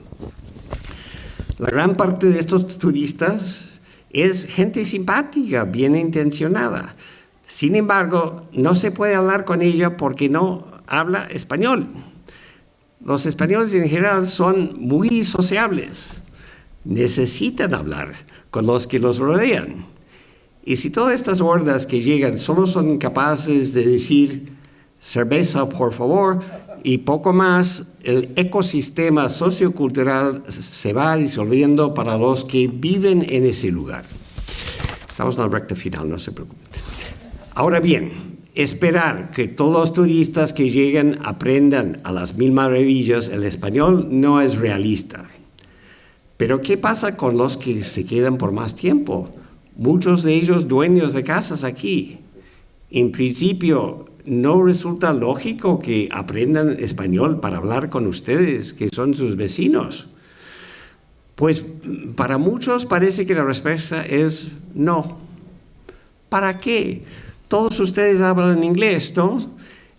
La gran parte de estos turistas es gente simpática, bien intencionada. Sin embargo, no se puede hablar con ella porque no habla español. Los españoles en general son muy sociables. Necesitan hablar con los que los rodean. Y si todas estas hordas que llegan solo son capaces de decir cerveza, por favor, y poco más, el ecosistema sociocultural se va disolviendo para los que viven en ese lugar. Estamos en la recta final, no se preocupen. Ahora bien, esperar que todos los turistas que lleguen aprendan a las mil maravillas el español no es realista. Pero ¿qué pasa con los que se quedan por más tiempo? Muchos de ellos dueños de casas aquí. En principio, ¿no resulta lógico que aprendan español para hablar con ustedes, que son sus vecinos? Pues para muchos parece que la respuesta es no. ¿Para qué? Todos ustedes hablan inglés, ¿no?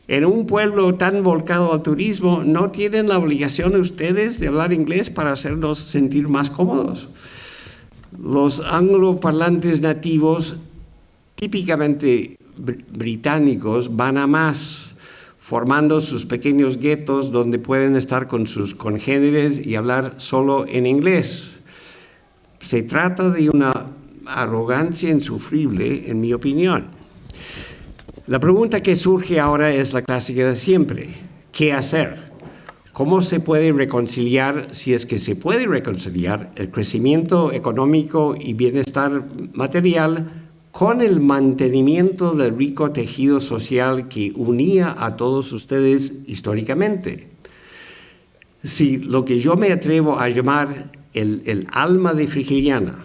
En un pueblo tan volcado al turismo, ¿no tienen la obligación ustedes de hablar inglés para hacernos sentir más cómodos? Los angloparlantes nativos, típicamente británicos, van a más, formando sus pequeños guetos donde pueden estar con sus congéneres y hablar solo en inglés. Se trata de una arrogancia insufrible, en mi opinión. La pregunta que surge ahora es la clásica de siempre. ¿Qué hacer? ¿Cómo se puede reconciliar, si es que se puede reconciliar, el crecimiento económico y bienestar material con el mantenimiento del rico tejido social que unía a todos ustedes históricamente? Si lo que yo me atrevo a llamar el alma de Frigiliana,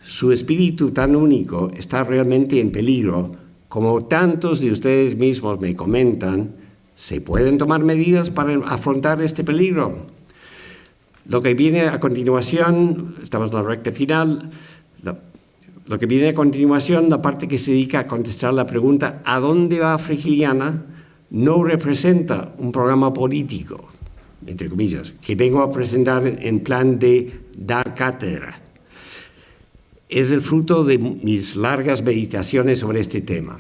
su espíritu tan único, está realmente en peligro, como tantos de ustedes mismos me comentan, ¿se pueden tomar medidas para afrontar este peligro? Lo que viene a continuación, estamos en la recta final, lo que viene a continuación, la parte que se dedica a contestar la pregunta ¿a dónde va Frigiliana?, no representa un programa político, entre comillas, que vengo a presentar en plan de dar cátedra. Es el fruto de mis largas meditaciones sobre este tema.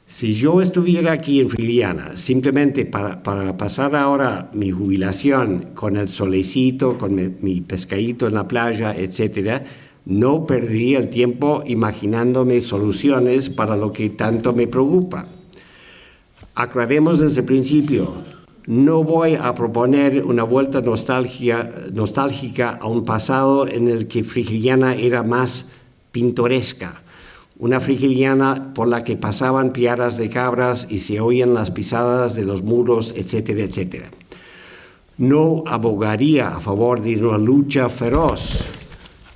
Si yo estuviera aquí en Frigiliana simplemente para pasar ahora mi jubilación con el solecito, con mi pescadito en la playa, etcétera, no perdería el tiempo imaginándome soluciones para lo que tanto me preocupa. Aclaremos desde el principio, no voy a proponer una vuelta nostálgica a un pasado en el que Frigiliana era más pintoresca, una Frigiliana por la que pasaban piaras de cabras y se oían las pisadas de los muros, etcétera, etcétera. No abogaría a favor de una lucha feroz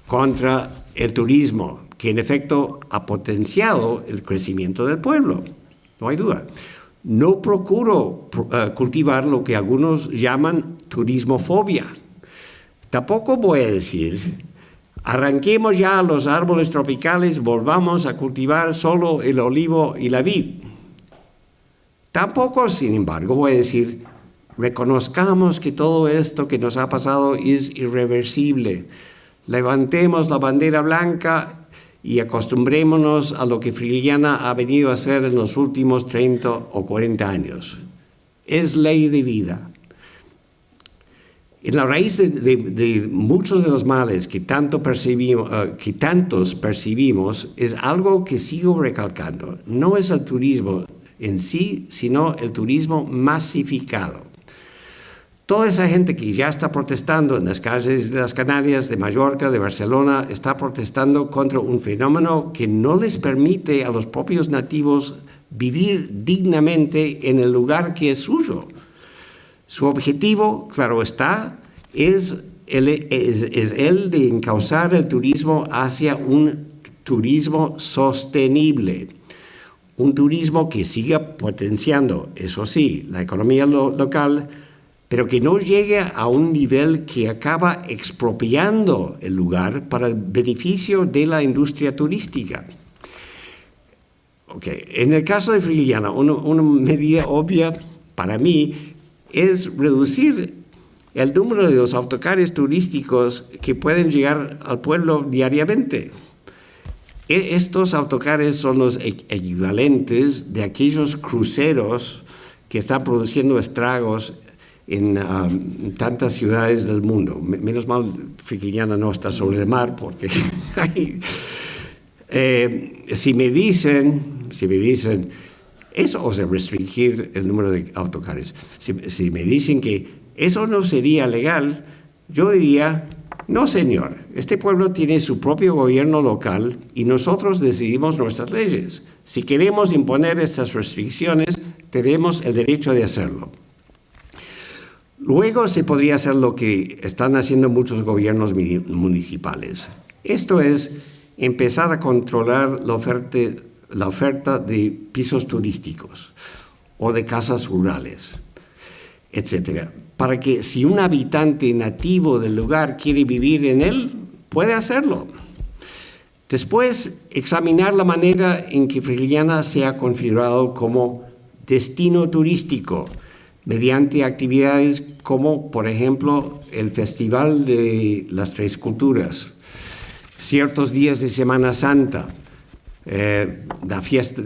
contra el turismo, que en efecto ha potenciado el crecimiento del pueblo, no hay duda. No procuro cultivar lo que algunos llaman turismofobia. Tampoco voy a decir, arranquemos ya los árboles tropicales, volvamos a cultivar solo el olivo y la vid. Tampoco, sin embargo, voy a decir, reconozcamos que todo esto que nos ha pasado es irreversible. Levantemos la bandera blanca y acostumbrémonos a lo que Frigiliana ha venido a hacer en los últimos 30 o 40 años. Es ley de vida. En la raíz de muchos de los males que tantos percibimos es algo que sigo recalcando. No es el turismo en sí, sino el turismo masificado. Toda esa gente que ya está protestando en las calles de las Canarias, de Mallorca, de Barcelona, está protestando contra un fenómeno que no les permite a los propios nativos vivir dignamente en el lugar que es suyo. Su objetivo, claro está, es el de encauzar el turismo hacia un turismo sostenible. Un turismo que siga potenciando, eso sí, la economía local, pero que no llegue a un nivel que acaba expropiando el lugar para el beneficio de la industria turística. Okay. En el caso de Frigiliana, una medida obvia para mí es reducir el número de los autocares turísticos que pueden llegar al pueblo diariamente. Estos autocares son los equivalentes de aquellos cruceros que están produciendo estragos en tantas ciudades del mundo. Menos mal Frigiliana no está sobre el mar, porque si me dicen eso, o sea, restringir el número de autocares, si me dicen que eso no sería legal, yo diría, no señor, este pueblo tiene su propio gobierno local y nosotros decidimos nuestras leyes. Si queremos imponer estas restricciones, tenemos el derecho de hacerlo. Luego se podría hacer lo que están haciendo muchos gobiernos municipales. Esto es empezar a controlar la oferta de pisos turísticos o de casas rurales, etc. Para que si un habitante nativo del lugar quiere vivir en él, puede hacerlo. Después, examinar la manera en que Frigiliana se ha configurado como destino turístico, mediante actividades como, por ejemplo, el Festival de las Tres Culturas, ciertos días de Semana Santa, la fiesta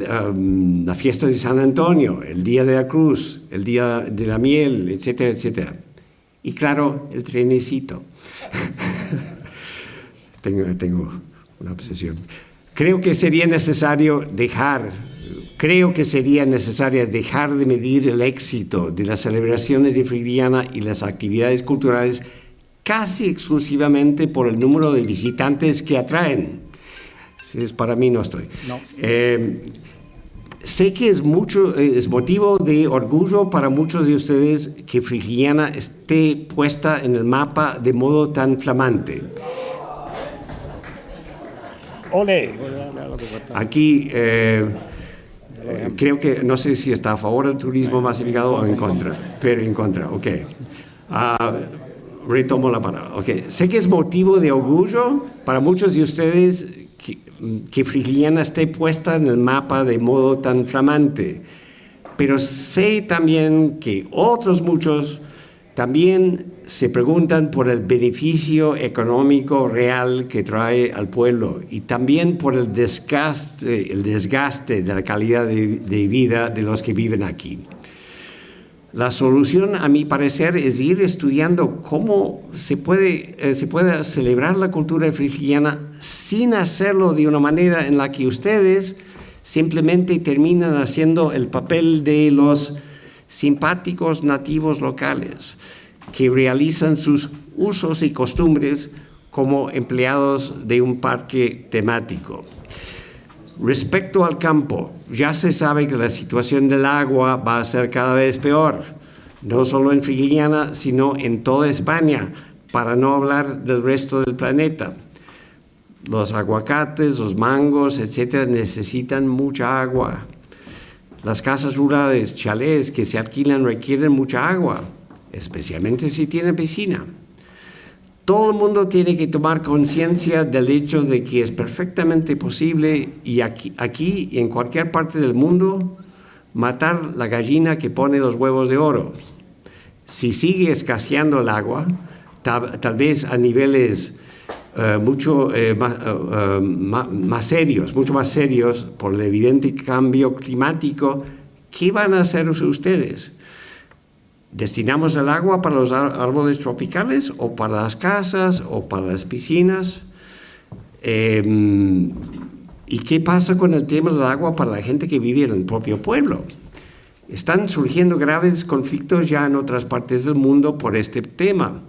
de San Antonio, el Día de la Cruz, el Día de la Miel, etcétera, etcétera. Y claro, el trenecito. Tengo una obsesión. Creo que sería necesario dejar de medir el éxito de las celebraciones de Frigiliana y las actividades culturales casi exclusivamente por el número de visitantes que atraen. Para mí no estoy. No. Sé que es motivo de orgullo para muchos de ustedes que Frigiliana esté puesta en el mapa de modo tan flamante. ¡Ole! Aquí creo que, no sé si está a favor del turismo masificado o en contra, pero en contra, ok. Retomo la palabra. Okay. Sé que es motivo de orgullo para muchos de ustedes que Frigiliana esté puesta en el mapa de modo tan flamante, pero sé también que otros muchos también se preguntan por el beneficio económico real que trae al pueblo y también por el desgaste de la calidad de vida de los que viven aquí. La solución, a mi parecer, es ir estudiando cómo se puede celebrar la cultura frigiliana sin hacerlo de una manera en la que ustedes simplemente terminan haciendo el papel de los simpáticos nativos locales que realizan sus usos y costumbres como empleados de un parque temático. Respecto al campo, ya se sabe que la situación del agua va a ser cada vez peor, no solo en Frigiliana, sino en toda España, para no hablar del resto del planeta. Los aguacates, los mangos, etcétera, necesitan mucha agua. Las casas rurales, chalés que se alquilan requieren mucha agua, especialmente si tienen piscina. Todo el mundo tiene que tomar conciencia del hecho de que es perfectamente posible, y aquí y en cualquier parte del mundo, matar la gallina que pone los huevos de oro. Si sigue escaseando el agua, tal vez a niveles más serios, mucho más serios por el evidente cambio climático, ¿qué van a hacer ustedes? ¿Destinamos el agua para los árboles tropicales o para las casas o para las piscinas? ¿Y qué pasa con el tema del agua para la gente que vive en el propio pueblo? Están surgiendo graves conflictos ya en otras partes del mundo por este tema.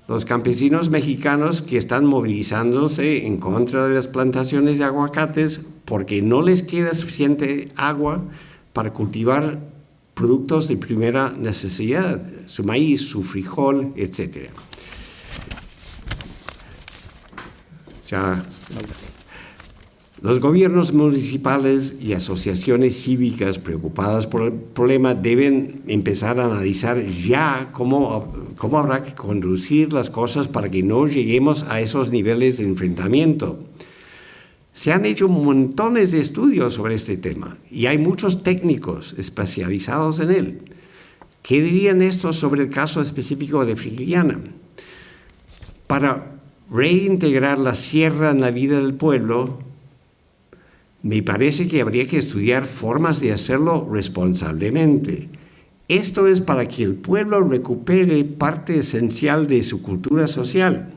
Los campesinos mexicanos que están movilizándose en contra de las plantaciones de aguacates porque no les queda suficiente agua para cultivar productos de primera necesidad, su maíz, su frijol, etc. Los gobiernos municipales y asociaciones cívicas preocupadas por el problema deben empezar a analizar ya cómo habrá que conducir las cosas para que no lleguemos a esos niveles de enfrentamiento. Se han hecho montones de estudios sobre este tema y hay muchos técnicos especializados en él. ¿Qué dirían estos sobre el caso específico de Frigiliana? Para reintegrar la sierra en la vida del pueblo, me parece que habría que estudiar formas de hacerlo responsablemente. Esto es para que el pueblo recupere parte esencial de su cultura social.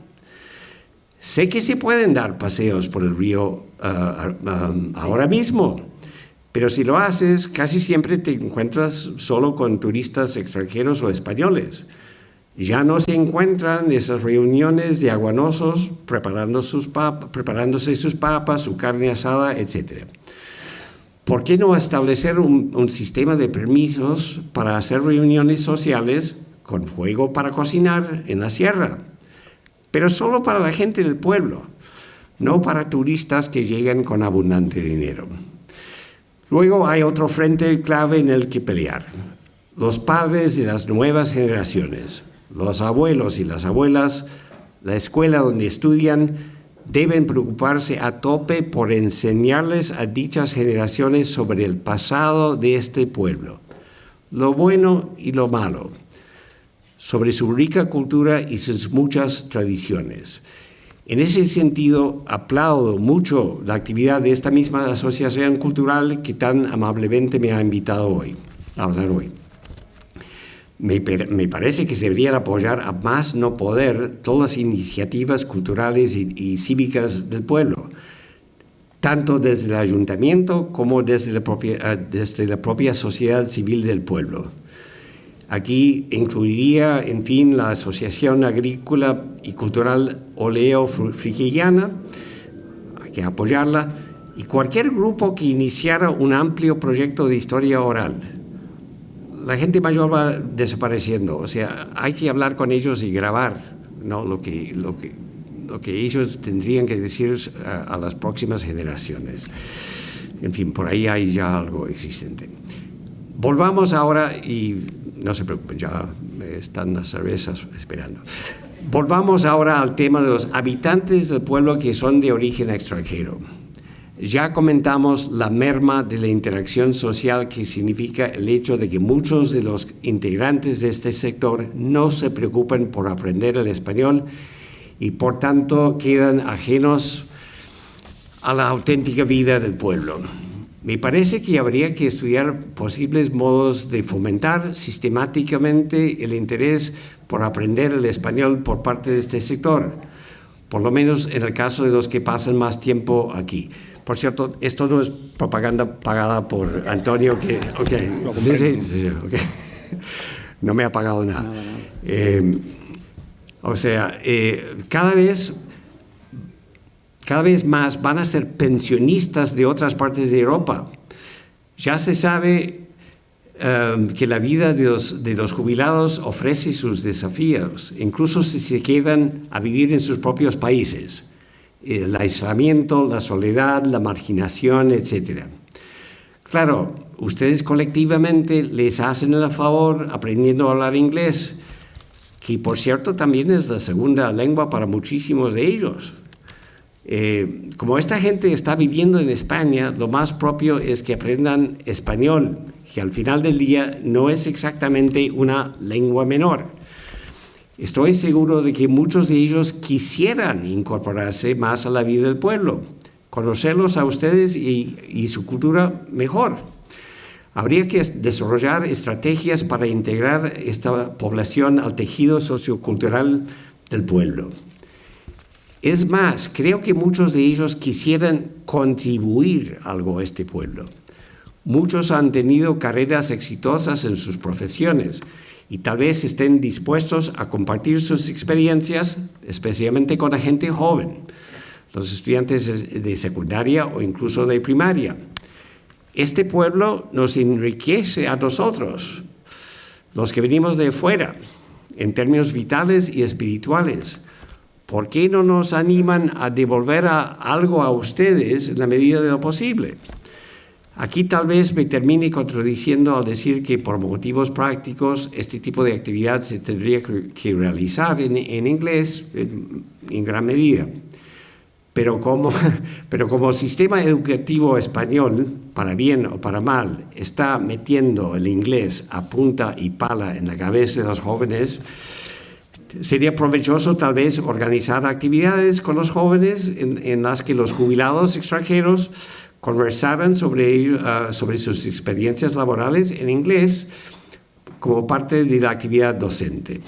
Sé que se pueden dar paseos por el río ahora mismo, pero si lo haces, casi siempre te encuentras solo con turistas extranjeros o españoles. Ya no se encuentran esas reuniones de aguanosos preparándose sus papas, su carne asada, etc. ¿Por qué no establecer un sistema de permisos para hacer reuniones sociales con fuego para cocinar en la sierra? Pero solo para la gente del pueblo, no para turistas que llegan con abundante dinero. Luego hay otro frente clave en el que pelear: los padres de las nuevas generaciones. Los abuelos y las abuelas, la escuela donde estudian, deben preocuparse a tope por enseñarles a dichas generaciones sobre el pasado de este pueblo, lo bueno y lo malo, sobre su rica cultura y sus muchas tradiciones. En ese sentido, aplaudo mucho la actividad de esta misma asociación cultural que tan amablemente me ha invitado a hablar hoy. Me parece que se deberían apoyar a más no poder todas las iniciativas culturales y cívicas del pueblo, tanto desde el ayuntamiento como desde la propia sociedad civil del pueblo. Aquí incluiría, en fin, la Asociación Agrícola y Cultural Oleo Frigiliana, hay que apoyarla, y cualquier grupo que iniciara un amplio proyecto de historia oral. La gente mayor va desapareciendo, o sea, hay que hablar con ellos y grabar, ¿no? lo que ellos tendrían que decir a las próximas generaciones. En fin, por ahí hay ya algo existente. Volvamos ahora, y no se preocupen, ya están las cervezas esperando. Volvamos ahora al tema de los habitantes del pueblo que son de origen extranjero. Ya comentamos la merma de la interacción social que significa el hecho de que muchos de los integrantes de este sector no se preocupan por aprender el español y por tanto quedan ajenos a la auténtica vida del pueblo. Me parece que habría que estudiar posibles modos de fomentar sistemáticamente el interés por aprender el español por parte de este sector, por lo menos en el caso de los que pasan más tiempo aquí. Por cierto, esto no es propaganda pagada por Antonio, que okay. Sí, okay. No me ha pagado nada. Cada vez más van a ser pensionistas de otras partes de Europa. Ya se sabe que la vida de los jubilados ofrece sus desafíos, incluso si se quedan a vivir en sus propios países. El aislamiento, la soledad, la marginación, etc. Claro, ustedes colectivamente les hacen el favor aprendiendo a hablar inglés, que por cierto también es la segunda lengua para muchísimos de ellos. Como esta gente está viviendo en España, lo más propio es que aprendan español, que al final del día no es exactamente una lengua menor. Estoy seguro de que muchos de ellos quisieran incorporarse más a la vida del pueblo, conocerlos a ustedes y su cultura mejor. Habría que desarrollar estrategias para integrar esta población al tejido sociocultural del pueblo. Es más, creo que muchos de ellos quisieran contribuir algo a este pueblo. Muchos han tenido carreras exitosas en sus profesiones y tal vez estén dispuestos a compartir sus experiencias, especialmente con la gente joven, los estudiantes de secundaria o incluso de primaria. Este pueblo nos enriquece a nosotros, los que venimos de fuera, en términos vitales y espirituales. ¿Por qué no nos animan a devolver algo a ustedes en la medida de lo posible? Aquí tal vez me termine contradiciendo al decir que por motivos prácticos este tipo de actividad se tendría que realizar en inglés en gran medida. Pero como sistema educativo español, para bien o para mal, está metiendo el inglés a punta y pala en la cabeza de los jóvenes, sería provechoso tal vez organizar actividades con los jóvenes en las que los jubilados extranjeros conversaran sobre sus experiencias laborales en inglés como parte de la actividad docente.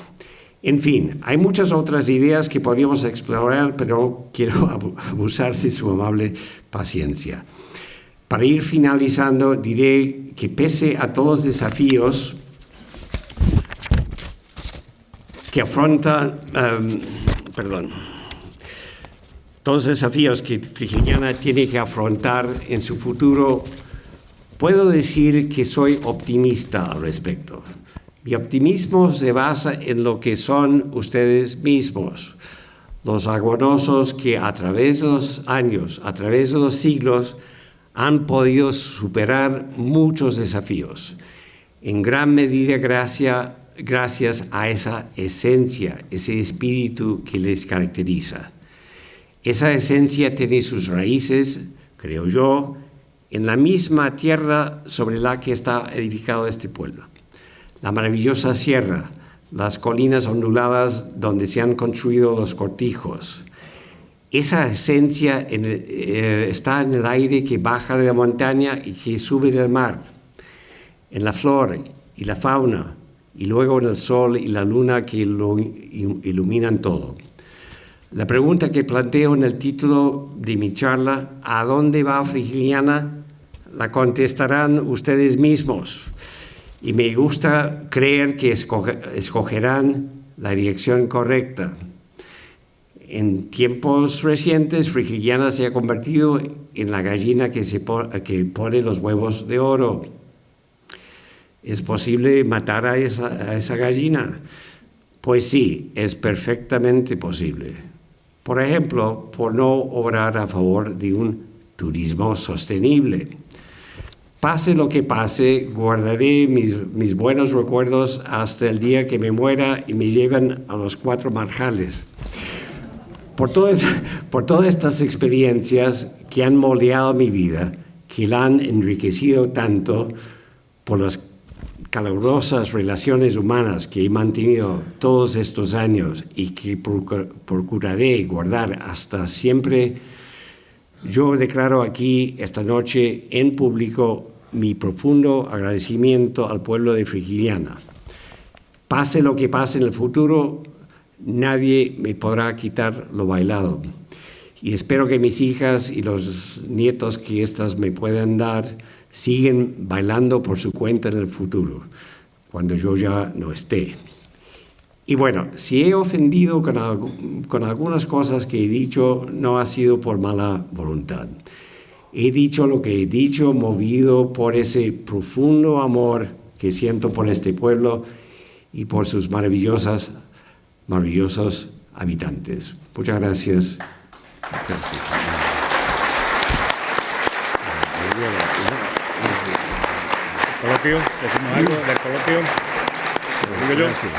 En fin, hay muchas otras ideas que podríamos explorar, pero quiero abusar de su amable paciencia. Para ir finalizando, diré que pese a todos los desafíos que todos los desafíos que Frigiliana tiene que afrontar en su futuro, puedo decir que soy optimista al respecto. Mi optimismo se basa en lo que son ustedes mismos, los aguanosos que a través de los años, a través de los siglos, han podido superar muchos desafíos, en gran medida gracias a esa esencia, ese espíritu que les caracteriza. Esa esencia tiene sus raíces, creo yo, en la misma tierra sobre la que está edificado este pueblo. La maravillosa sierra, las colinas onduladas donde se han construido los cortijos. Esa esencia está en el aire que baja de la montaña y que sube del mar, en la flora y la fauna, y luego en el sol y la luna que lo iluminan todo. La pregunta que planteo en el título de mi charla, ¿a dónde va Frigiliana?, la contestarán ustedes mismos. Y me gusta creer que escogerán la dirección correcta. En tiempos recientes, Frigiliana se ha convertido en la gallina que pone los huevos de oro. ¿Es posible matar a esa gallina? Pues sí, es perfectamente posible. Por ejemplo, por no obrar a favor de un turismo sostenible. Pase lo que pase, guardaré mis buenos recuerdos hasta el día que me muera y me lleven a los 4 marjales. Por todas estas experiencias que han moldeado mi vida, que la han enriquecido tanto, por las calurosas relaciones humanas que he mantenido todos estos años y que procuraré guardar hasta siempre, yo declaro aquí esta noche en público mi profundo agradecimiento al pueblo de Frigiliana. Pase lo que pase en el futuro, nadie me podrá quitar lo bailado. Y espero que mis hijas y los nietos que éstas me puedan dar siguen bailando por su cuenta en el futuro, cuando yo ya no esté. Y bueno, si he ofendido con algunas cosas que he dicho, no ha sido por mala voluntad. He dicho lo que he dicho, movido por ese profundo amor que siento por este pueblo y por sus maravillosos habitantes. Muchas gracias. Coloquio, decimos algo del coloquio. Gracias.